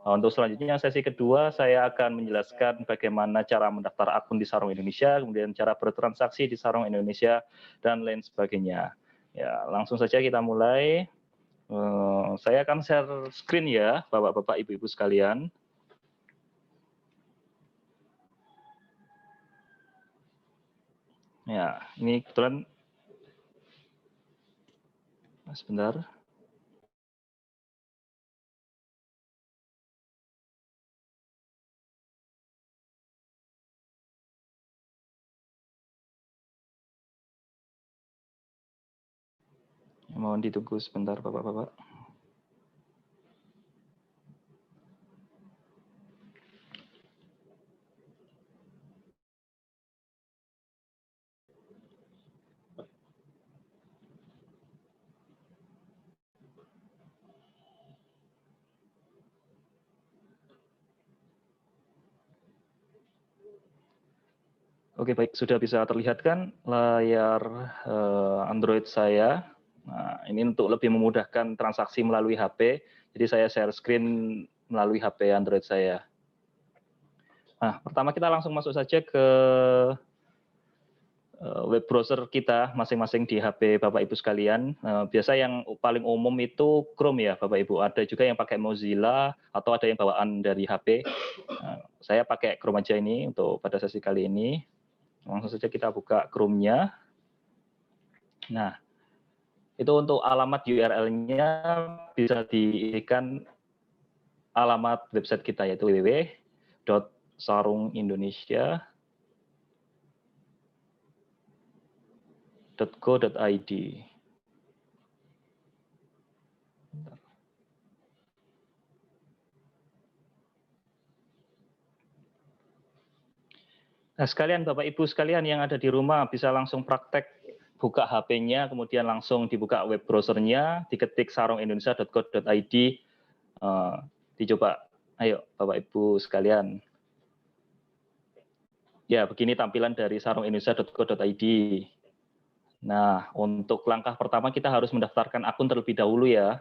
[SPEAKER 1] Untuk selanjutnya sesi kedua saya akan menjelaskan bagaimana cara mendaftar akun di Sarung Indonesia, kemudian cara bertransaksi di Sarung Indonesia dan lain sebagainya. Ya, langsung saja kita mulai. Saya akan share screen ya, Bapak-bapak, Ibu-ibu sekalian. Ya, ini kebetulan sebentar. Mohon ditunggu sebentar, Bapak-bapak. Oke, baik, sudah bisa terlihat kan layar Android saya. Nah, ini untuk lebih memudahkan transaksi melalui HP. Jadi saya share screen melalui HP Android saya. Nah, pertama kita langsung masuk saja ke web browser kita masing-masing di HP Bapak Ibu sekalian. Biasa yang paling umum itu Chrome ya Bapak Ibu. Ada juga yang pakai Mozilla atau ada yang bawaan dari HP. Saya pakai Chrome aja ini untuk pada sesi kali ini. Langsung saja kita buka Chrome-nya. Nah, itu untuk alamat URL-nya bisa diisikan alamat website kita yaitu www.sarungindonesia.co.id. Nah, sekalian Bapak Ibu sekalian yang ada di rumah bisa langsung praktek buka HP-nya, kemudian langsung dibuka web browser-nya, diketik sarungindonesia.co.id, dicoba. Ayo Bapak Ibu sekalian. Ya, begini tampilan dari sarungindonesia.co.id. Nah, untuk langkah pertama kita harus mendaftarkan akun terlebih dahulu ya.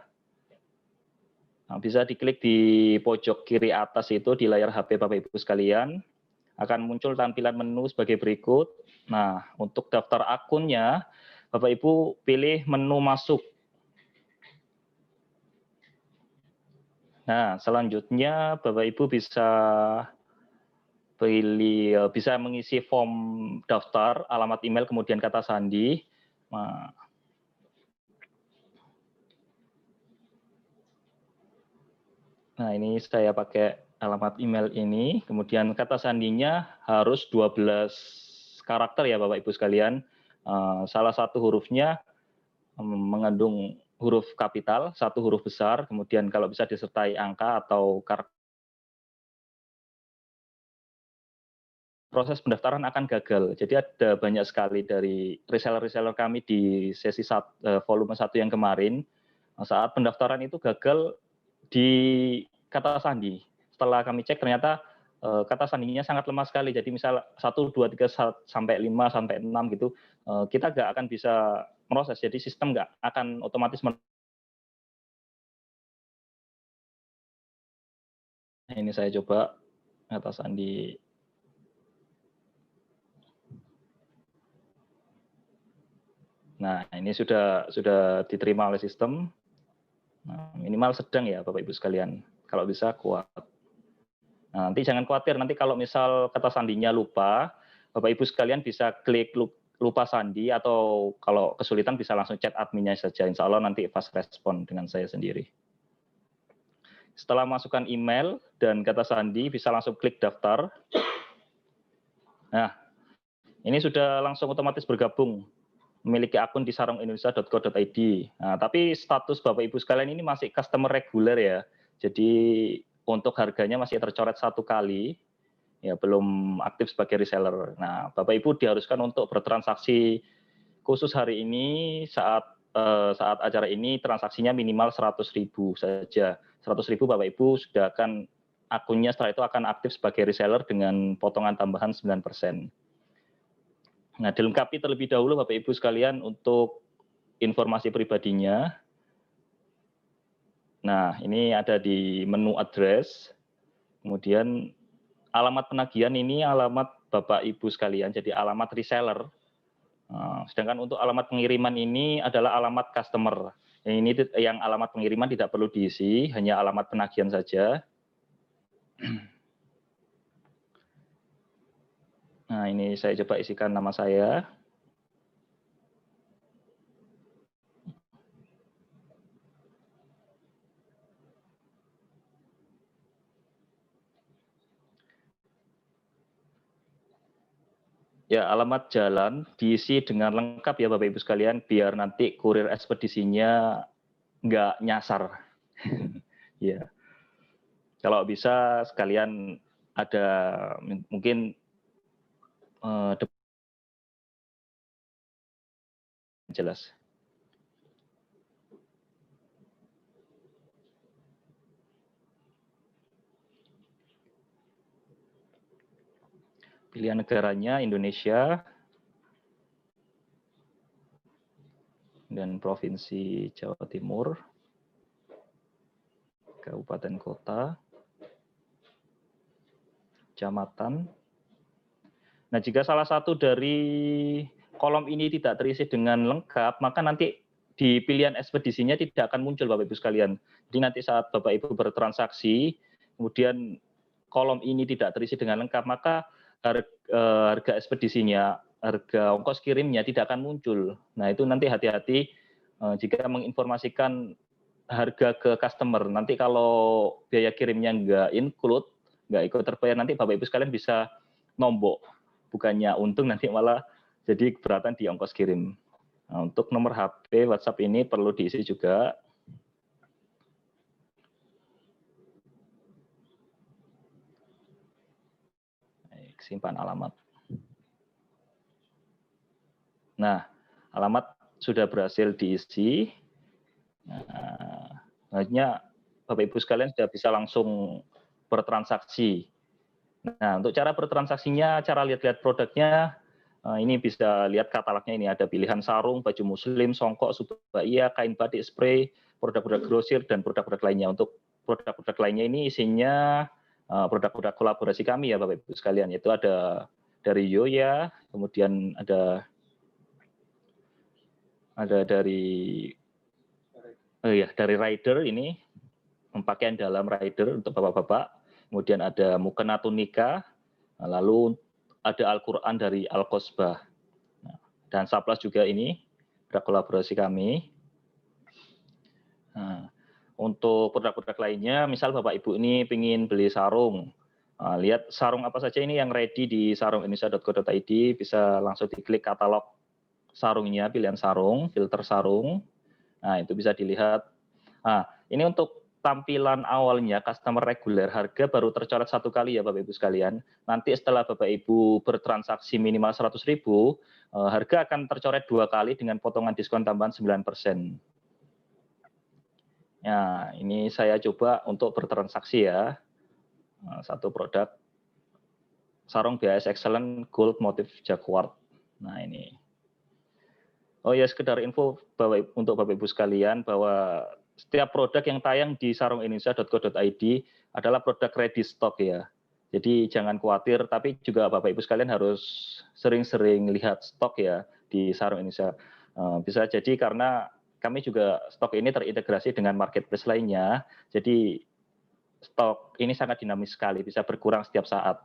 [SPEAKER 1] Nah, bisa diklik di pojok kiri atas itu di layar HP Bapak Ibu sekalian. Akan muncul tampilan menu sebagai berikut. Nah, untuk daftar akunnya, Bapak Ibu pilih menu masuk. Nah, selanjutnya Bapak Ibu bisa bisa mengisi form daftar, alamat email, kemudian kata sandi. Nah, ini saya pakai alamat email ini, kemudian kata sandinya harus 12 karakter ya Bapak Ibu sekalian. Salah satu hurufnya mengandung huruf kapital, satu huruf besar, kemudian kalau bisa disertai angka atau karakter. Proses pendaftaran akan gagal. Jadi ada banyak sekali dari reseller-reseller kami di sesi volume 1 yang kemarin, saat pendaftaran itu gagal di kata sandi. Setelah kami cek ternyata kata sandinya sangat lemah sekali. Jadi misal 1, 2, 3, sampai 5, sampai 6 gitu, kita nggak akan bisa proses. Jadi sistem nggak akan otomatis. Ini saya coba kata sandi. Nah, ini sudah diterima oleh sistem. Nah, minimal sedang ya Bapak Ibu sekalian. Kalau bisa kuat. Nah, nanti jangan khawatir, nanti kalau misal kata sandinya lupa, Bapak Ibu sekalian bisa klik lupa sandi, atau kalau kesulitan bisa langsung chat adminnya saja. Insya Allah nanti fast respon dengan saya sendiri. Setelah masukkan email dan kata sandi, bisa langsung klik daftar. Nah, ini sudah langsung otomatis bergabung, memiliki akun di sarungindonesia.co.id. Nah, tapi status Bapak Ibu sekalian ini masih customer reguler ya. Jadi untuk harganya masih tercoret 1 kali, ya belum aktif sebagai reseller. Nah, Bapak Ibu diharuskan untuk bertransaksi khusus hari ini saat acara ini transaksinya minimal 100.000 saja. 100.000 Bapak Ibu sudah akan akunnya setelah itu akan aktif sebagai reseller dengan potongan tambahan 9%. Nah, dilengkapi terlebih dahulu Bapak Ibu sekalian untuk informasi pribadinya. Nah, ini ada di menu address. Kemudian alamat penagihan ini alamat Bapak Ibu sekalian, jadi alamat reseller. Sedangkan untuk alamat pengiriman ini adalah alamat customer. Ini yang alamat pengiriman tidak perlu diisi, hanya alamat penagihan saja. Nah, ini saya coba isikan nama saya. Ya, alamat jalan diisi dengan lengkap ya Bapak Ibu sekalian, biar nanti kurir ekspedisinya nggak nyasar. Ya, kalau bisa sekalian ada mungkin jelas. Pilihan negaranya Indonesia dan provinsi Jawa Timur, kabupaten kota, kecamatan. Nah, jika salah satu dari kolom ini tidak terisi dengan lengkap, maka nanti di pilihan ekspedisinya tidak akan muncul Bapak Ibu sekalian. Jadi nanti saat Bapak Ibu bertransaksi, kemudian kolom ini tidak terisi dengan lengkap, maka harga ekspedisinya, harga ongkos kirimnya tidak akan muncul. Nah, itu nanti hati-hati jika menginformasikan harga ke customer. Nanti kalau biaya kirimnya nggak include, nggak ikut terbayar, nanti Bapak Ibu sekalian bisa nombok. Bukannya untung, nanti malah jadi keberatan di ongkos kirim. Nah, untuk nomor HP WhatsApp ini perlu diisi juga. Baik, simpan alamat. Nah, alamat sudah berhasil diisi. Nah, akhirnya Bapak Ibu sekalian sudah bisa langsung bertransaksi. Nah, untuk cara bertransaksinya, cara lihat-lihat produknya, ini bisa lihat katalognya, ini ada pilihan sarung, baju muslim, songkok, subahiyah, kain batik, spray, produk-produk grosir, dan produk-produk lainnya. Untuk produk-produk lainnya ini isinya produk-produk kolaborasi kami ya Bapak Ibu sekalian, yaitu ada dari Yoya, kemudian ada dari dari Rider ini, pakaian dalam Rider untuk bapak-bapak, kemudian ada mukena tunika, lalu ada Al-Quran dari Al-Qosbah. Dan Saplas juga ini, berkolaborasi kami. Nah, untuk produk-produk lainnya, misal Bapak Ibu ini ingin beli sarung, lihat sarung apa saja ini yang ready di sarungindonesia.co.id, bisa langsung diklik katalog sarungnya, pilihan sarung, filter sarung. Nah, itu bisa dilihat. Nah, ini untuk tampilan awalnya customer reguler, harga baru tercoret 1 kali ya Bapak Ibu sekalian. Nanti setelah Bapak Ibu bertransaksi minimal 100.000, harga akan tercoret 2 kali dengan potongan diskon tambahan 9%. Ya, ini saya coba untuk bertransaksi ya. Satu produk sarung BAS Excellent Gold motif Jacquard. Nah, ini. Oh ya, sekedar info untuk Bapak Ibu sekalian bahwa setiap produk yang tayang di sarungindonesia.co.id adalah produk ready stock ya. Jadi jangan khawatir, tapi juga Bapak Ibu sekalian harus sering-sering lihat stok ya di Sarung Indonesia. Bisa jadi karena kami juga stok ini terintegrasi dengan marketplace lainnya, jadi stok ini sangat dinamis sekali, bisa berkurang setiap saat.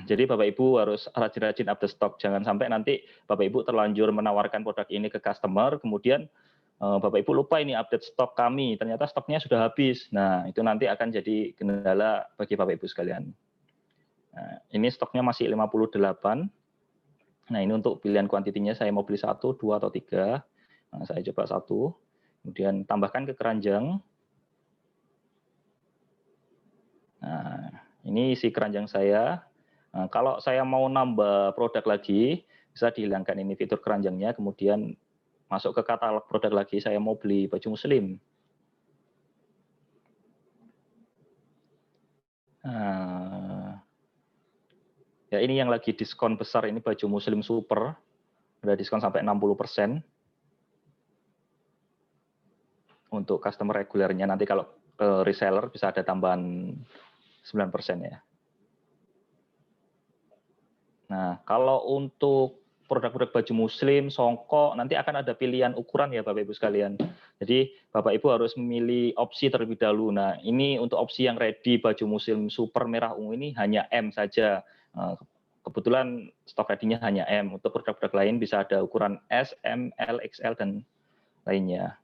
[SPEAKER 1] Jadi Bapak Ibu harus rajin-rajin update stok, jangan sampai nanti Bapak Ibu terlanjur menawarkan produk ini ke customer, kemudian Bapak Ibu lupa ini update stok kami, ternyata stoknya sudah habis. Nah, itu nanti akan jadi kendala bagi Bapak Ibu sekalian. Nah, ini stoknya masih 58. Nah, ini untuk pilihan kuantitinya saya mau beli 1, 2, atau 3. Nah, saya coba 1. Kemudian tambahkan ke keranjang. Nah, ini isi keranjang saya. Nah, kalau saya mau nambah produk lagi, bisa dihilangkan ini fitur keranjangnya, kemudian masuk ke katalog produk lagi, saya mau beli baju muslim. Nah, ya ini yang lagi diskon besar, ini baju muslim super, ada diskon sampai 60%. Untuk customer regulernya, nanti kalau ke reseller bisa ada tambahan 9% ya. Nah, kalau untuk produk-produk baju muslim, songkok, nanti akan ada pilihan ukuran ya Bapak Ibu sekalian. Jadi Bapak Ibu harus memilih opsi terlebih dahulu. Nah, ini untuk opsi yang ready baju muslim super merah ungu ini hanya M saja. Kebetulan stok ready-nya hanya M. Untuk produk-produk lain bisa ada ukuran S, M, L, XL, dan lainnya.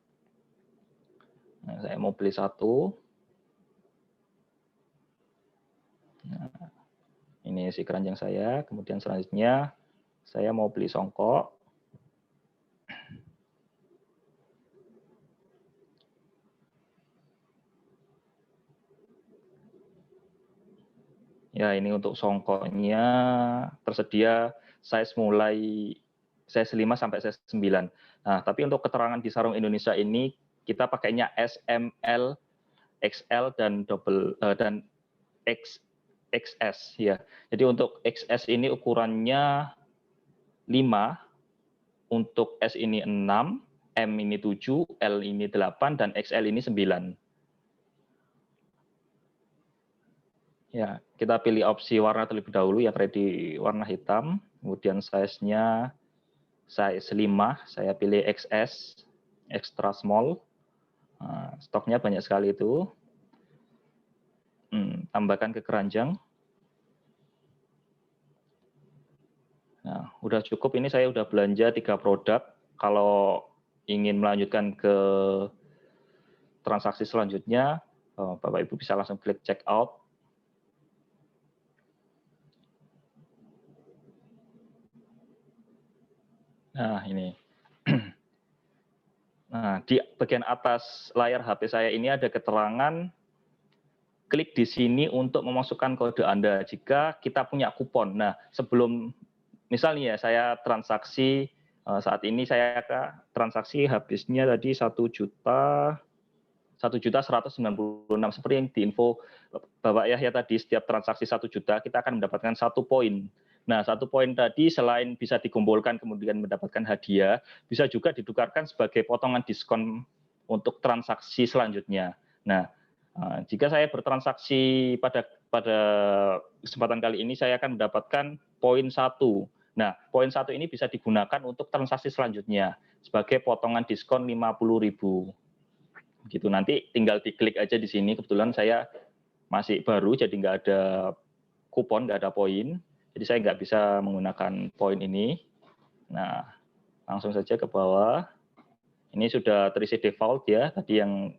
[SPEAKER 1] Nah, saya mau beli 1. Nah, ini isi keranjang saya. Kemudian selanjutnya saya mau beli songkok. Ya, ini untuk songkoknya tersedia size mulai size 5 sampai size 9. Nah, tapi untuk keterangan di Sarung Indonesia ini kita pakainya S, M, L, XL, dan dan XS ya. Jadi untuk XS ini ukurannya 5, untuk S ini 6, M ini 7, L ini 8, dan XL ini 9. Ya, kita pilih opsi warna terlebih dahulu yang ready warna hitam, kemudian size-nya size 5, saya pilih XS, extra small. Nah, stoknya banyak sekali itu. Tambahkan ke keranjang. Nah, udah cukup, ini saya udah belanja 3 produk. Kalau ingin melanjutkan ke transaksi selanjutnya, Bapak Ibu bisa langsung klik check out. Nah, ini. Nah, di bagian atas layar HP saya ini ada keterangan, klik di sini untuk memasukkan kode Anda jika kita punya kupon. Nah, sebelum misalnya saya transaksi Saat ini saya transaksi habisnya tadi 1.196.000 seperti yang diinfo Bapak Yahya tadi, setiap transaksi 1 juta kita akan mendapatkan 1 poin. Nah, 1 poin tadi selain bisa dikumpulkan kemudian mendapatkan hadiah, bisa juga ditukarkan sebagai potongan diskon untuk transaksi selanjutnya. Nah, jika saya bertransaksi pada kesempatan kali ini, saya akan mendapatkan poin 1. Nah, poin 1 ini bisa digunakan untuk transaksi selanjutnya sebagai potongan diskon 50.000. Gitu, nanti tinggal diklik aja di sini. Kebetulan saya masih baru, jadi nggak ada kupon, nggak ada poin. Jadi saya nggak bisa menggunakan poin ini. Nah, langsung saja ke bawah. Ini sudah terisi default ya, tadi yang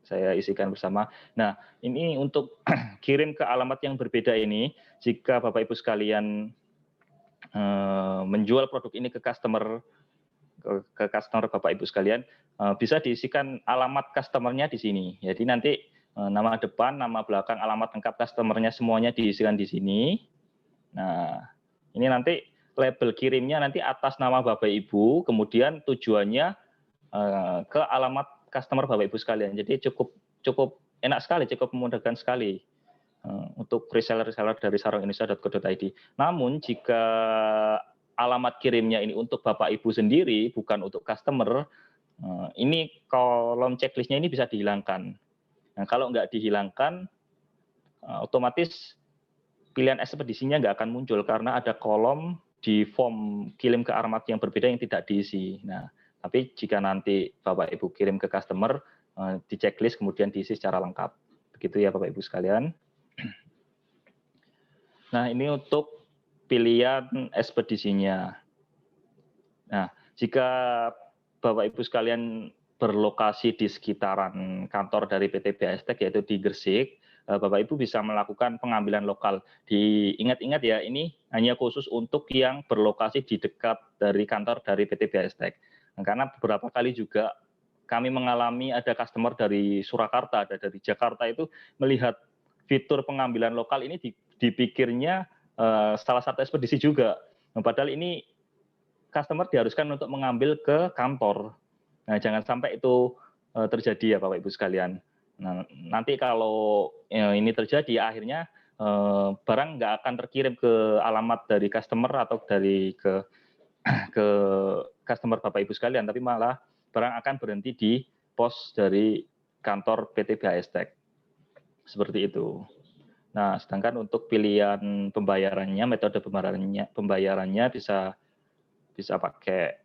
[SPEAKER 1] saya isikan bersama. Nah, ini untuk kirim ke alamat yang berbeda ini, jika Bapak Ibu sekalian menjual produk ini ke customer Bapak Ibu sekalian, bisa diisikan alamat customer-nya di sini. Jadi nanti nama depan, nama belakang, alamat lengkap customer-nya semuanya diisikan di sini. Nah, ini nanti label kirimnya nanti atas nama Bapak Ibu, kemudian tujuannya ke alamat customer Bapak Ibu sekalian. Jadi cukup enak sekali, cukup memudahkan sekali untuk reseller-reseller dari sarungindonesia.co.id. Namun jika alamat kirimnya ini untuk Bapak Ibu sendiri, bukan untuk customer, ini kolom checklistnya ini bisa dihilangkan. Nah, kalau nggak dihilangkan, otomatis pilihan ekspedisinya nggak akan muncul karena ada kolom di form kirim ke alamat yang berbeda yang tidak diisi. Nah, tapi jika nanti Bapak Ibu kirim ke customer, di checklist kemudian diisi secara lengkap. Begitu ya Bapak Ibu sekalian. Nah, ini untuk pilihan ekspedisinya. Nah, jika Bapak Ibu sekalian berlokasi di sekitaran kantor dari PT BASTEC yaitu di Gresik, Bapak Ibu bisa melakukan pengambilan lokal. Diingat-ingat ya, ini hanya khusus untuk yang berlokasi di dekat dari kantor dari PT BASTEC. Nah, karena beberapa kali juga kami mengalami ada customer dari Surakarta, ada dari Jakarta itu melihat fitur pengambilan lokal ini dipikirnya salah satu ekspedisi juga. Nah, padahal ini customer diharuskan untuk mengambil ke kantor. Nah, jangan sampai itu terjadi ya Bapak Ibu sekalian. Nah, nanti kalau ini terjadi, akhirnya barang nggak akan terkirim ke alamat dari customer atau dari ke customer Bapak Ibu sekalian, tapi malah barang akan berhenti di pos dari kantor PT BASTEC. Seperti itu. Nah, sedangkan untuk pilihan pembayarannya, metode pembayarannya bisa pakai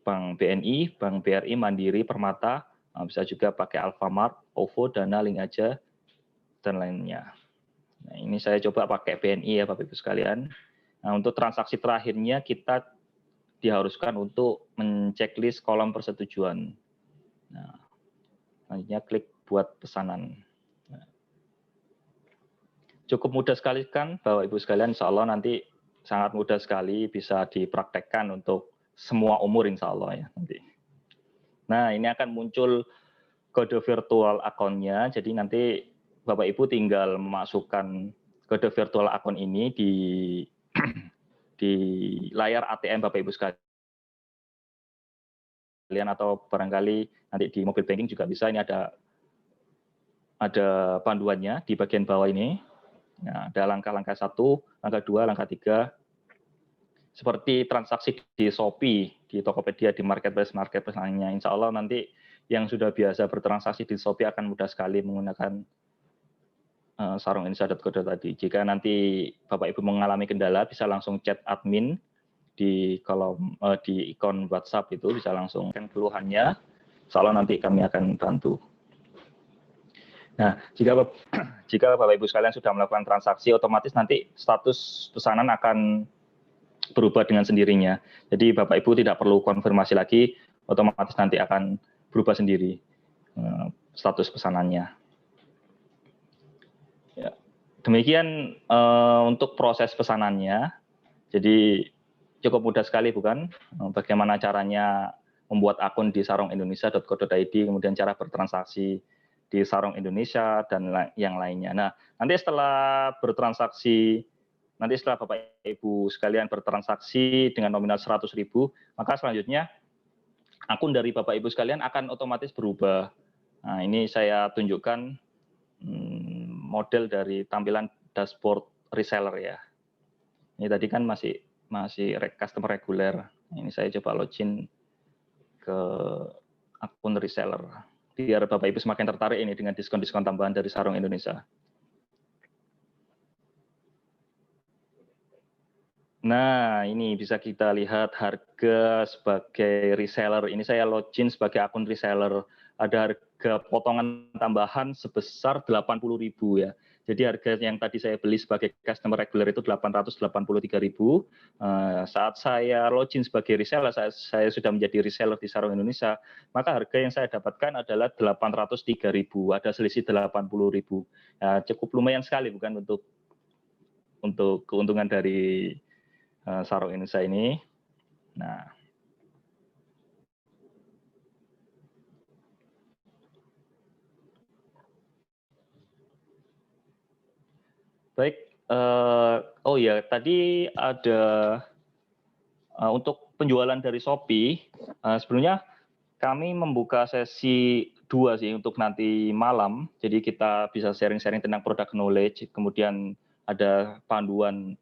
[SPEAKER 1] Bank BNI, Bank BRI, Mandiri, Permata, bisa juga pakai Alfamart, OVO, Dana, Link Aja, dan lainnya. Nah, ini saya coba pakai BNI ya Bapak Ibu sekalian. Nah, untuk transaksi terakhirnya kita diharuskan untuk menceklis kolom persetujuan. Nah, selanjutnya klik buat pesanan. Nah, cukup mudah sekali kan Bapak Ibu sekalian, insya Allah nanti sangat mudah sekali bisa dipraktekkan untuk semua umur insya Allah ya nanti. Nah, ini akan muncul kode virtual akunnya, jadi nanti Bapak Ibu tinggal memasukkan kode virtual akun ini di layar ATM Bapak Ibu sekalian, atau barangkali nanti di mobil banking juga bisa. Ini ada panduannya di bagian bawah ini. Nah, ada langkah-langkah 1, langkah 2, langkah 3. Seperti transaksi di Shopee, di Tokopedia, di marketplace lainnya. Insya Allah nanti yang sudah biasa bertransaksi di Shopee akan mudah sekali menggunakan sarungindonesia.co.id. Jika nanti Bapak Ibu mengalami kendala, bisa langsung chat admin di kolom di ikon WhatsApp itu, bisa langsung keluhannya. Insya Allah nanti kami akan bantu. Nah, jika Bapak Ibu sekalian sudah melakukan transaksi, otomatis nanti status pesanan akan berubah dengan sendirinya. Jadi Bapak Ibu tidak perlu konfirmasi lagi, otomatis nanti akan berubah sendiri status pesanannya. Ya. Demikian untuk proses pesanannya. Jadi cukup mudah sekali bukan? Bagaimana caranya membuat akun di sarungindonesia.co.id, kemudian cara bertransaksi di Sarung Indonesia dan yang lainnya. Nah, nanti setelah bertransaksi nanti setelah Bapak Ibu sekalian bertransaksi dengan nominal 100.000, maka selanjutnya akun dari Bapak Ibu sekalian akan otomatis berubah. Nah, ini saya tunjukkan model dari tampilan dashboard reseller ya. Ini tadi kan masih customer reguler. Ini saya coba login ke akun reseller. Biar Bapak Ibu semakin tertarik ini dengan diskon-diskon tambahan dari Sarung Indonesia. Nah, ini bisa kita lihat harga sebagai reseller. Ini saya login sebagai akun reseller. Ada harga potongan tambahan sebesar 80.000 ya. Jadi harga yang tadi saya beli sebagai customer regular itu 883.000. Saat saya login sebagai reseller, saya sudah menjadi reseller di Sarung Indonesia, maka harga yang saya dapatkan adalah 803.000. Ada selisih 80.000. Ya, cukup lumayan sekali bukan untuk keuntungan dari Sarung Indonesia ini. Nah, baik. Oh ya, tadi ada untuk penjualan dari Shopee. Sebelumnya kami membuka sesi 2 sih untuk nanti malam. Jadi kita bisa sharing-sharing tentang product knowledge. Kemudian ada panduan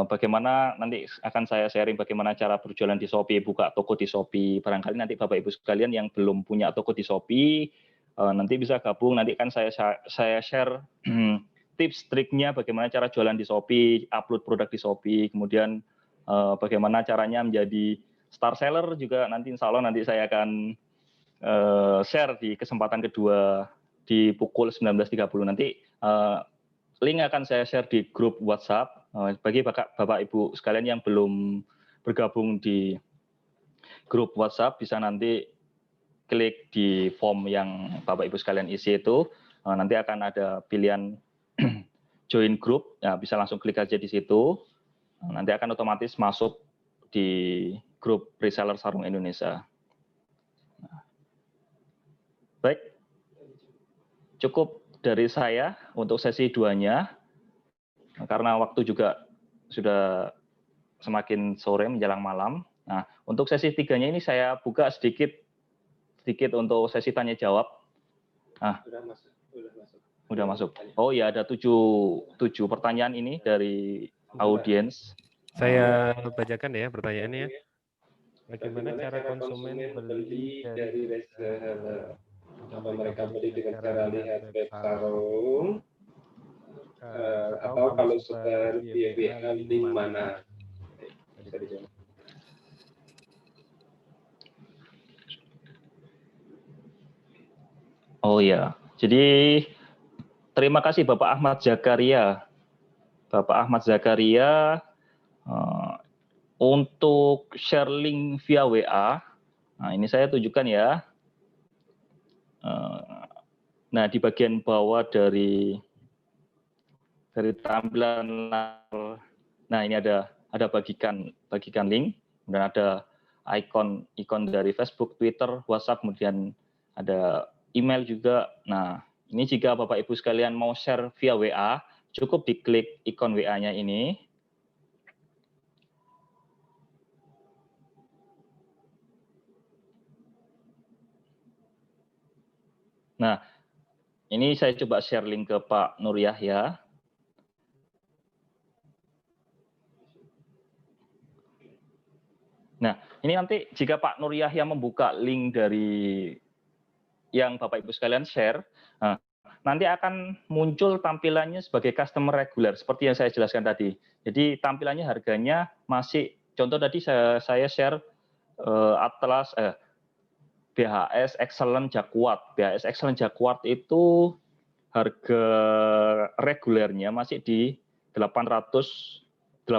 [SPEAKER 1] bagaimana nanti akan saya sharing bagaimana cara berjualan di Shopee, buka toko di Shopee. Barangkali nanti Bapak Ibu sekalian yang belum punya toko di Shopee, nanti bisa gabung. Nanti kan saya share tips triknya bagaimana cara jualan di Shopee, upload produk di Shopee, kemudian bagaimana caranya menjadi star seller juga nanti insya Allah nanti saya akan share di kesempatan kedua di pukul 19.30 nanti. Link akan saya share di grup WhatsApp. Bagi Bapak Ibu sekalian yang belum bergabung di grup WhatsApp, bisa nanti klik di form yang Bapak Ibu sekalian isi itu. Nanti akan ada pilihan join group, ya bisa langsung klik aja di situ. Nanti akan otomatis masuk di grup reseller Sarung Indonesia. Baik, cukup dari saya untuk sesi 2-nya. Karena waktu juga sudah semakin sore menjelang malam. Nah, untuk sesi 3-nya ini saya buka sedikit untuk sesi tanya jawab. Nah, Udah masuk. Oh ya, ada 7 pertanyaan ini dari audiens.
[SPEAKER 2] Saya bacakan ya pertanyaannya. Bagaimana cara konsumen beli dari reseller? Apa mereka beli dengan cara lihat web Sarung? Atau kalau sebar via WA, link mana? Bisa dijawab.
[SPEAKER 1] Oh ya, jadi terima kasih Bapak Ahmad Zakaria. Bapak Ahmad Zakaria untuk share link via WA. Nah, ini saya tunjukkan ya. Nah, di bagian bawah dari tampilan, nah ini ada bagikan link, kemudian ada ikon dari Facebook, Twitter, WhatsApp, kemudian ada email juga. Nah, ini jika Bapak Ibu sekalian mau share via WA, cukup diklik ikon WA-nya ini. Nah, ini saya coba share link ke Pak Nur Yahya. Nah, ini nanti jika Pak Nur Yahya membuka link dari yang Bapak Ibu sekalian share, nanti akan muncul tampilannya sebagai customer regular, seperti yang saya jelaskan tadi. Jadi tampilannya harganya masih, contoh tadi saya share Atlas, BHS Excellent Jaquard. BHS Excellent Jaquard itu harga regulernya masih di 883.000,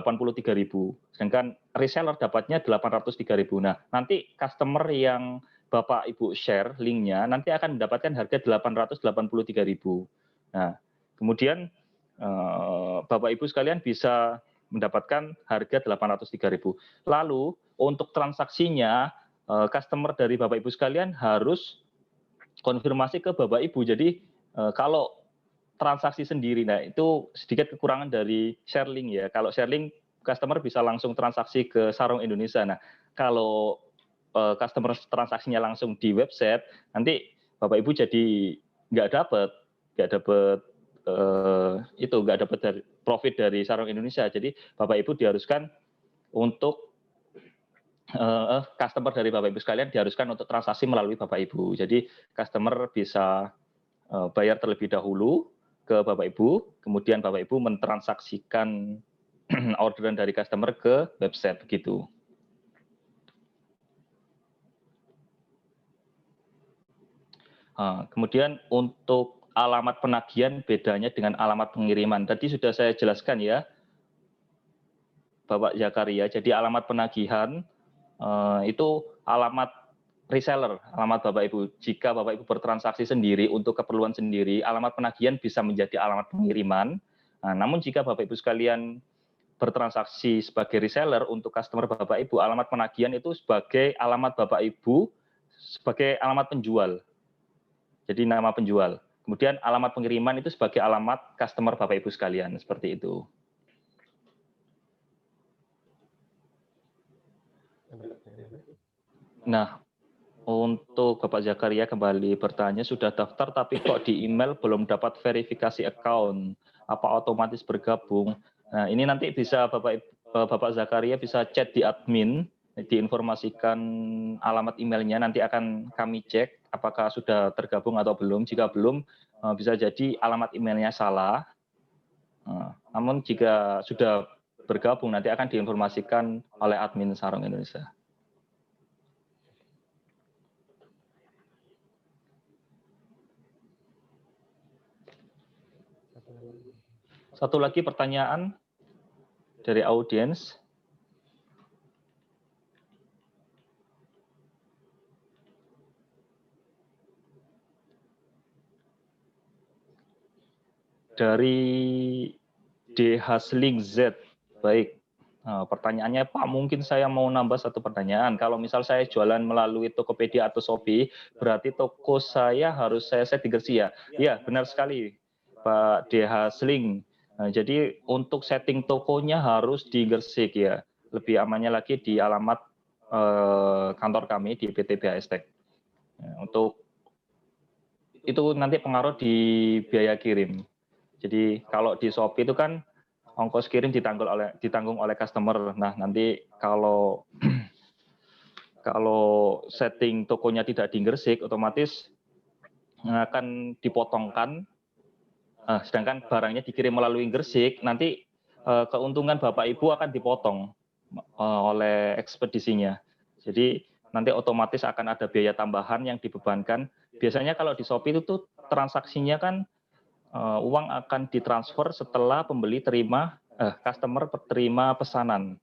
[SPEAKER 1] sedangkan reseller dapatnya 803.000. Nah, nanti customer yang Bapak Ibu share linknya nanti akan mendapatkan harga 883.000. Nah, kemudian Bapak Ibu sekalian bisa mendapatkan harga 803.000. Lalu untuk transaksinya customer dari Bapak Ibu sekalian harus konfirmasi ke Bapak Ibu. Jadi kalau transaksi sendiri. Nah, itu sedikit kekurangan dari Shareling ya. Kalau Shareling, customer bisa langsung transaksi ke Sarung Indonesia. Nah, kalau customer transaksinya langsung di website, nanti Bapak Ibu jadi nggak dapat dari profit dari Sarung Indonesia. Jadi Bapak Ibu diharuskan untuk customer dari Bapak Ibu sekalian diharuskan untuk transaksi melalui Bapak Ibu. Jadi customer bisa bayar terlebih dahulu ke Bapak Ibu, kemudian Bapak Ibu mentransaksikan orderan dari customer ke website begitu. Kemudian untuk alamat penagihan bedanya dengan alamat pengiriman. Tadi sudah saya jelaskan ya, Bapak Zakaria. Jadi alamat penagihan itu alamat reseller, alamat Bapak Ibu. Jika Bapak Ibu bertransaksi sendiri untuk keperluan sendiri, alamat penagihan bisa menjadi alamat pengiriman. Namun jika Bapak Ibu sekalian bertransaksi sebagai reseller untuk customer Bapak Ibu, alamat penagihan itu sebagai alamat Bapak Ibu sebagai alamat penjual. Jadi nama penjual. Kemudian alamat pengiriman itu sebagai alamat customer Bapak Ibu sekalian, seperti itu. Nah, untuk Bapak Zakaria kembali bertanya, sudah daftar tapi kok di email belum dapat verifikasi account, apa otomatis bergabung? Nah, ini nanti bisa Bapak Zakaria bisa chat di admin, diinformasikan alamat emailnya, nanti akan kami cek apakah sudah tergabung atau belum. Jika belum, bisa jadi alamat emailnya salah. Namun jika sudah bergabung, nanti akan diinformasikan oleh admin Sarung Indonesia. Satu lagi pertanyaan dari audiens. Dari DH Sling Z. Baik. Pertanyaannya, Pak, mungkin saya mau nambah satu pertanyaan. Kalau misal saya jualan melalui Tokopedia atau Shopee, berarti toko saya harus saya set di Gresik ya? Iya, benar sekali, Pak DH Sling. Jadi untuk setting tokonya harus di Gresik ya. Lebih amannya lagi di alamat kantor kami di PT BHS Tech. Untuk itu nanti pengaruh di biaya kirim. Jadi kalau di Shopee itu kan ongkos kirim ditanggung oleh customer. Nah, nanti kalau setting tokonya tidak di Gresik, otomatis akan dipotongkan. Sedangkan barangnya dikirim melalui Gresik, nanti keuntungan Bapak Ibu akan dipotong oleh ekspedisinya. Jadi nanti otomatis akan ada biaya tambahan yang dibebankan. Biasanya kalau di Shopee itu tuh transaksinya kan uang akan ditransfer setelah customer terima pesanan.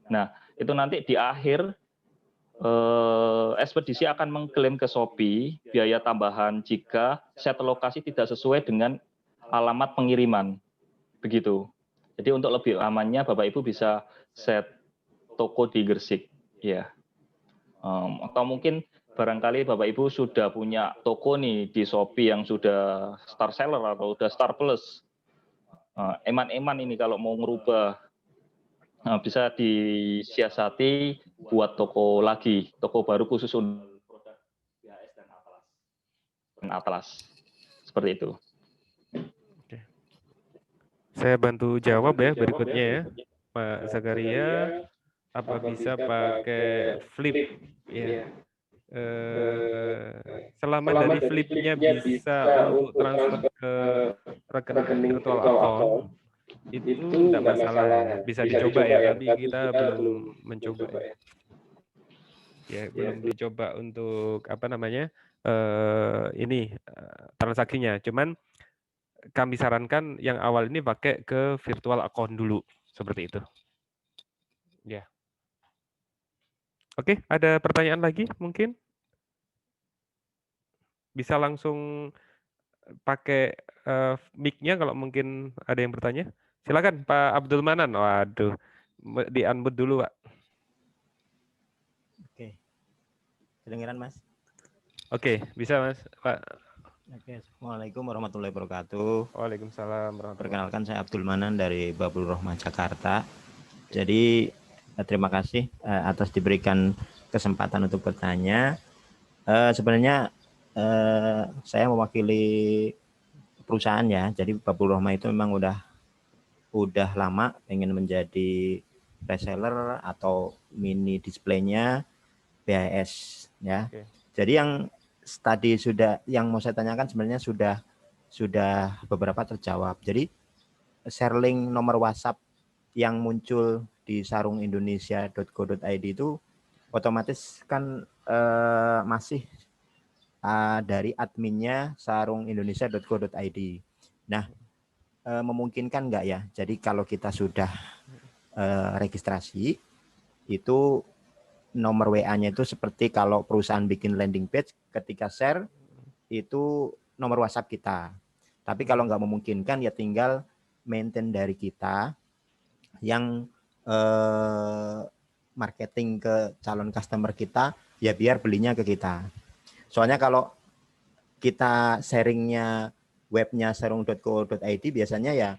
[SPEAKER 1] Nah, itu nanti di akhir ekspedisi akan mengklaim ke Shopee biaya tambahan jika set lokasi tidak sesuai dengan alamat pengiriman. Begitu. Jadi untuk lebih amannya Bapak Ibu bisa set toko di Gresik, ya. Atau mungkin barangkali Bapak Ibu sudah punya toko nih di Shopee yang sudah star seller atau sudah star plus. Eman-eman ini kalau mau merubah bisa disiasati buat toko lagi, toko baru khusus untuk produk BHS dan Atlas. Seperti itu.
[SPEAKER 2] Oke. Saya bantu jawab ya berikutnya ya, Pak Zakaria. Apa bisa pakai flip ya? Selama dari flipnya bisa untuk transfer ke rekening virtual account itu tidak masalah ya, bisa dicoba ya, tapi kita belum mencoba ya, belum dicoba untuk apa namanya ini transaksinya. Cuman kami sarankan yang awal ini pakai ke virtual account dulu seperti itu. Ya. Oke, ada pertanyaan lagi mungkin? Bisa langsung pakai mic-nya kalau mungkin ada yang bertanya. Silakan Pak Abdul Manan. Waduh, di-unmute dulu, Pak.
[SPEAKER 3] Oke. Kedengeran, Mas?
[SPEAKER 2] Oke, bisa Mas, Pak.
[SPEAKER 3] Oke, Assalamualaikum warahmatullahi wabarakatuh.
[SPEAKER 2] Waalaikumsalam warahmatullahi
[SPEAKER 3] Perkenalkan saya Abdul Manan dari Babul Rohmah Jakarta.
[SPEAKER 2] wabarakatuh.
[SPEAKER 3] Jadi terima kasih atas diberikan kesempatan untuk bertanya. Sebenarnya saya mewakili perusahaan ya. Jadi Babul Rohmah itu memang udah lama pengen menjadi reseller atau mini displaynya BHS ya.
[SPEAKER 2] Oke.
[SPEAKER 3] Jadi yang mau saya tanyakan sebenarnya sudah beberapa terjawab. Jadi share link nomor WhatsApp yang muncul di sarungindonesia.co.id itu otomatis kan masih dari adminnya sarungindonesia.co.id. Nah, memungkinkan nggak ya? Jadi kalau kita sudah registrasi itu nomor WA-nya itu seperti kalau perusahaan bikin landing page, ketika share itu nomor WhatsApp kita. Tapi kalau nggak memungkinkan ya tinggal maintain dari kita yang marketing ke calon customer kita ya biar belinya ke kita. Soalnya kalau kita sharingnya webnya sarung.co.id biasanya ya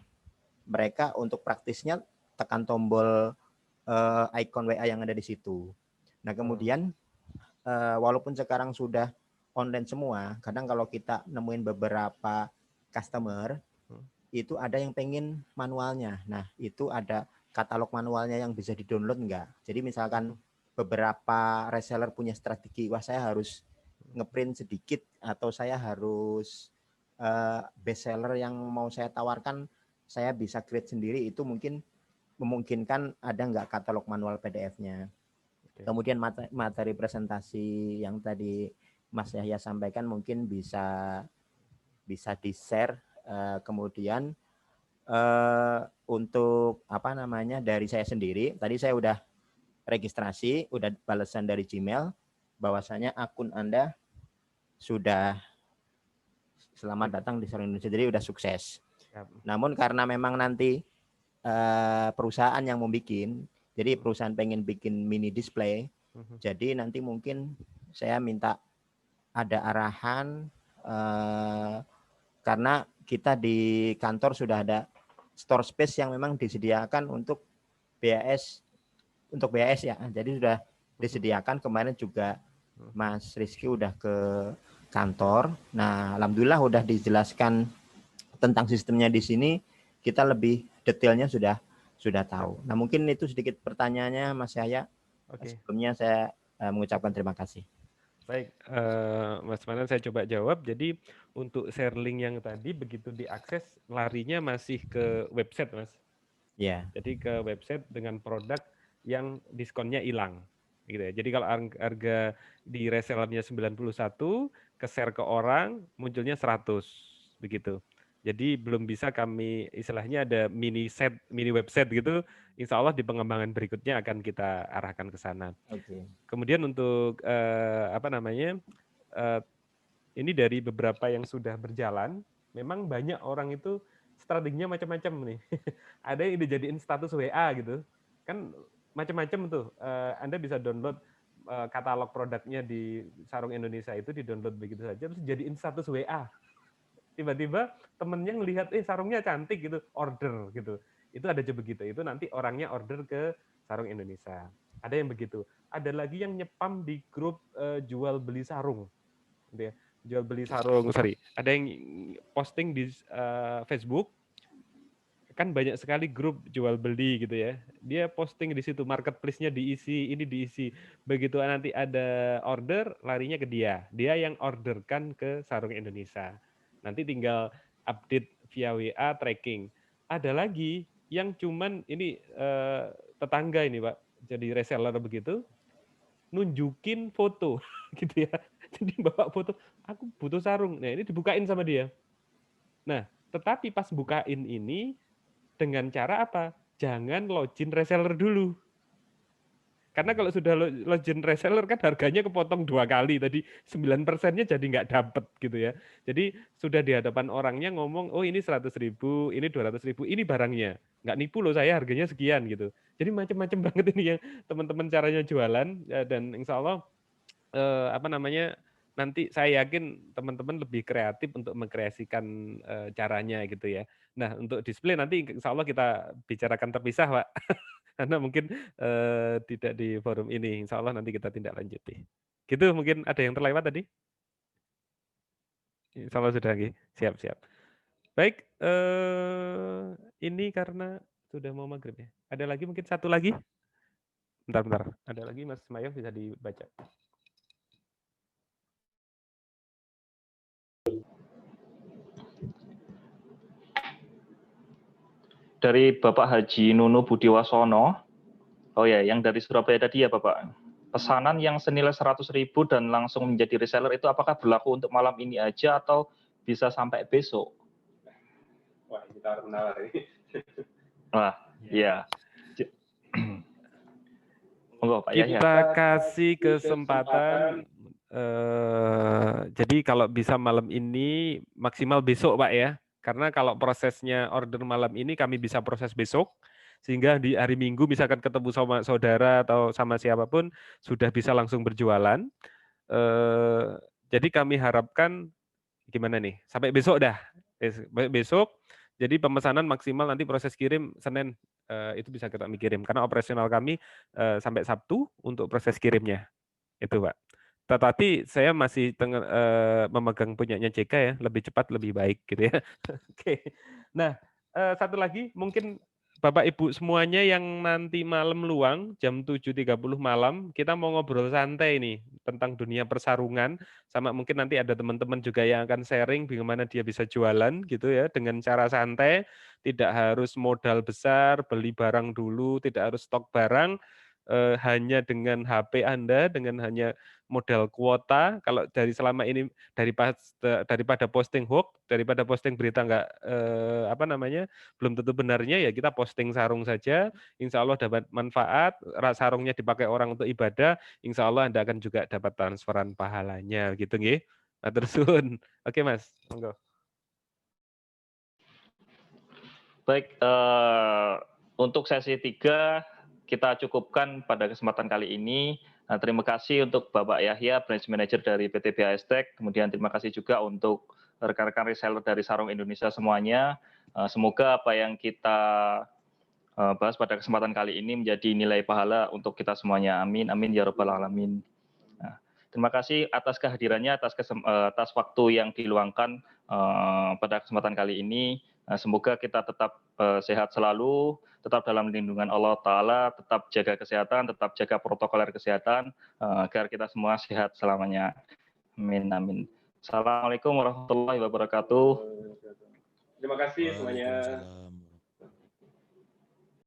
[SPEAKER 3] mereka untuk praktisnya tekan tombol icon WA yang ada di situ. Nah kemudian walaupun sekarang sudah online semua, kadang kalau kita nemuin beberapa customer itu ada yang pengen manualnya. Nah itu ada katalog manualnya yang bisa di-download enggak? Jadi misalkan beberapa reseller punya strategi, wah saya harus ngeprint sedikit atau saya harus best seller yang mau saya tawarkan saya bisa create sendiri, itu mungkin memungkinkan ada enggak katalog manual PDF-nya. Kemudian materi presentasi yang tadi Mas Yahya sampaikan mungkin bisa di-share. Kemudian untuk apa namanya dari saya sendiri, tadi saya udah registrasi, udah balasan dari Gmail bahwasanya akun Anda sudah selamat datang di Sarung Indonesia, jadi udah sukses. Namun karena memang nanti perusahaan yang mau bikin, jadi perusahaan pengen bikin mini display, jadi nanti mungkin saya minta ada arahan karena kita di kantor sudah ada store space yang memang disediakan untuk BHS ya. Jadi sudah disediakan, kemarin juga Mas Rizky udah ke kantor. Nah, alhamdulillah udah dijelaskan tentang sistemnya di sini, kita lebih detailnya sudah tahu. Nah, mungkin itu sedikit pertanyaannya Mas Yahya. Sebelumnya saya mengucapkan terima kasih.
[SPEAKER 2] Baik, Mas Manan saya coba jawab. Jadi untuk share link yang tadi begitu diakses larinya masih ke website, Mas.
[SPEAKER 3] Ya.
[SPEAKER 2] Jadi ke website dengan produk yang diskonnya hilang. Gitu ya. Jadi kalau harga di resellernya 91, ke share ke orang munculnya 100 begitu. Jadi belum bisa kami istilahnya ada mini website gitu. Insya Allah di pengembangan berikutnya akan kita arahkan ke sana.
[SPEAKER 3] Oke.
[SPEAKER 2] Kemudian untuk ini dari beberapa yang sudah berjalan, memang banyak orang itu strateginya macam-macam nih. Ada yang dijadiin status WA gitu, kan macam-macam tuh. Anda bisa download katalog produknya di Sarung Indonesia itu di-download begitu saja, terus jadiin status WA. Tiba-tiba temennya ngelihat, sarungnya cantik gitu, order gitu. Itu ada aja begitu. Itu nanti orangnya order ke Sarung Indonesia. Ada yang begitu. Ada lagi yang nyepam di grup jual beli sarung. Gitu ya. Jual beli sarung, ada yang posting di Facebook, kan banyak sekali grup jual beli gitu ya. Dia posting di situ, marketplace-nya diisi, ini diisi. Begitu nanti ada order, larinya ke dia. Dia yang orderkan ke Sarung Indonesia. Nanti tinggal update via WA tracking. Ada lagi yang cuman ini tetangga ini Pak, jadi reseller begitu, nunjukin foto gitu ya. Jadi bawa foto, aku butuh sarung. Nah ini dibukain sama dia. Nah tetapi pas bukain ini dengan cara apa? Jangan login reseller dulu. Karena kalau sudah login reseller kan harganya kepotong 2 kali. Tadi 9%-nya jadi nggak dapet gitu ya. Jadi sudah di hadapan orangnya ngomong, oh ini 100.000, ini 200.000, ini barangnya. Nggak nipu loh saya harganya sekian gitu. Jadi macam-macam banget ini yang teman-teman caranya jualan. Dan insya Allah nanti saya yakin teman-teman lebih kreatif untuk mengkreasikan caranya gitu ya. Nah, untuk display nanti insya Allah kita bicarakan terpisah, Pak. Karena mungkin tidak di forum ini. Insya Allah nanti kita tindak lanjuti. Gitu, mungkin ada yang terlewat tadi? Insya Allah sudah lagi. Siap. Baik, ini karena sudah mau maghrib ya. Ada lagi mungkin satu lagi? Bentar. Ada lagi Mas Mayo bisa dibaca.
[SPEAKER 1] Dari Bapak Haji Nunu Budiwasono. Oh ya, yang dari Surabaya tadi ya Bapak. Pesanan yang senilai 100.000 dan langsung menjadi reseller itu apakah berlaku untuk malam ini aja atau bisa sampai besok?
[SPEAKER 2] Wah, kita harus menawar ini.
[SPEAKER 1] Wah, iya. Monggo Pak Yahya.
[SPEAKER 2] Kita kasih kesempatan. Jadi kalau bisa malam ini maksimal besok Pak ya. Karena kalau prosesnya order malam ini kami bisa proses besok. Sehingga di hari Minggu misalkan ketemu sama saudara atau sama siapapun sudah bisa langsung berjualan. Jadi kami harapkan gimana nih? Sampai besok dah. Besok. Jadi pemesanan maksimal nanti proses kirim Senin itu bisa kita kirim. Karena operasional kami sampai Sabtu untuk proses kirimnya. Itu Pak. Tetapi saya masih memegang punyanya JK ya, lebih cepat lebih baik gitu ya. Oke. Nah, satu lagi mungkin Bapak Ibu semuanya yang nanti malam luang jam 7.30 malam kita mau ngobrol santai nih tentang dunia persarungan sama mungkin nanti ada teman-teman juga yang akan sharing bagaimana dia bisa jualan gitu ya dengan cara santai, tidak harus modal besar, beli barang dulu, tidak harus stok barang, hanya dengan HP Anda, dengan hanya modal kuota. Kalau dari selama ini daripada posting hoax, daripada posting berita nggak belum tentu benarnya, ya kita posting sarung saja. Insya Allah dapat manfaat. Sarungnya dipakai orang untuk ibadah, Insya Allah Anda akan juga dapat transferan pahalanya, gitu nggih. Matur suwun. Oke Mas, monggo.
[SPEAKER 1] Baik, untuk sesi 3 kita cukupkan pada kesempatan kali ini. Nah, terima kasih untuk Bapak Yahya, Branch Manager dari PT BASTEC. Kemudian terima kasih juga untuk rekan-rekan reseller dari Sarung Indonesia semuanya. Semoga apa yang kita bahas pada kesempatan kali ini menjadi nilai pahala untuk kita semuanya. Amin, amin ya rabbal alamin. Nah, terima kasih atas kehadirannya, atas waktu yang diluangkan pada kesempatan kali ini. Semoga kita tetap sehat selalu, tetap dalam lindungan Allah Ta'ala, tetap jaga kesehatan, tetap jaga protokoler kesehatan, agar kita semua sehat selamanya. Amin, amin. Assalamualaikum warahmatullahi wabarakatuh.
[SPEAKER 2] Terima kasih semuanya.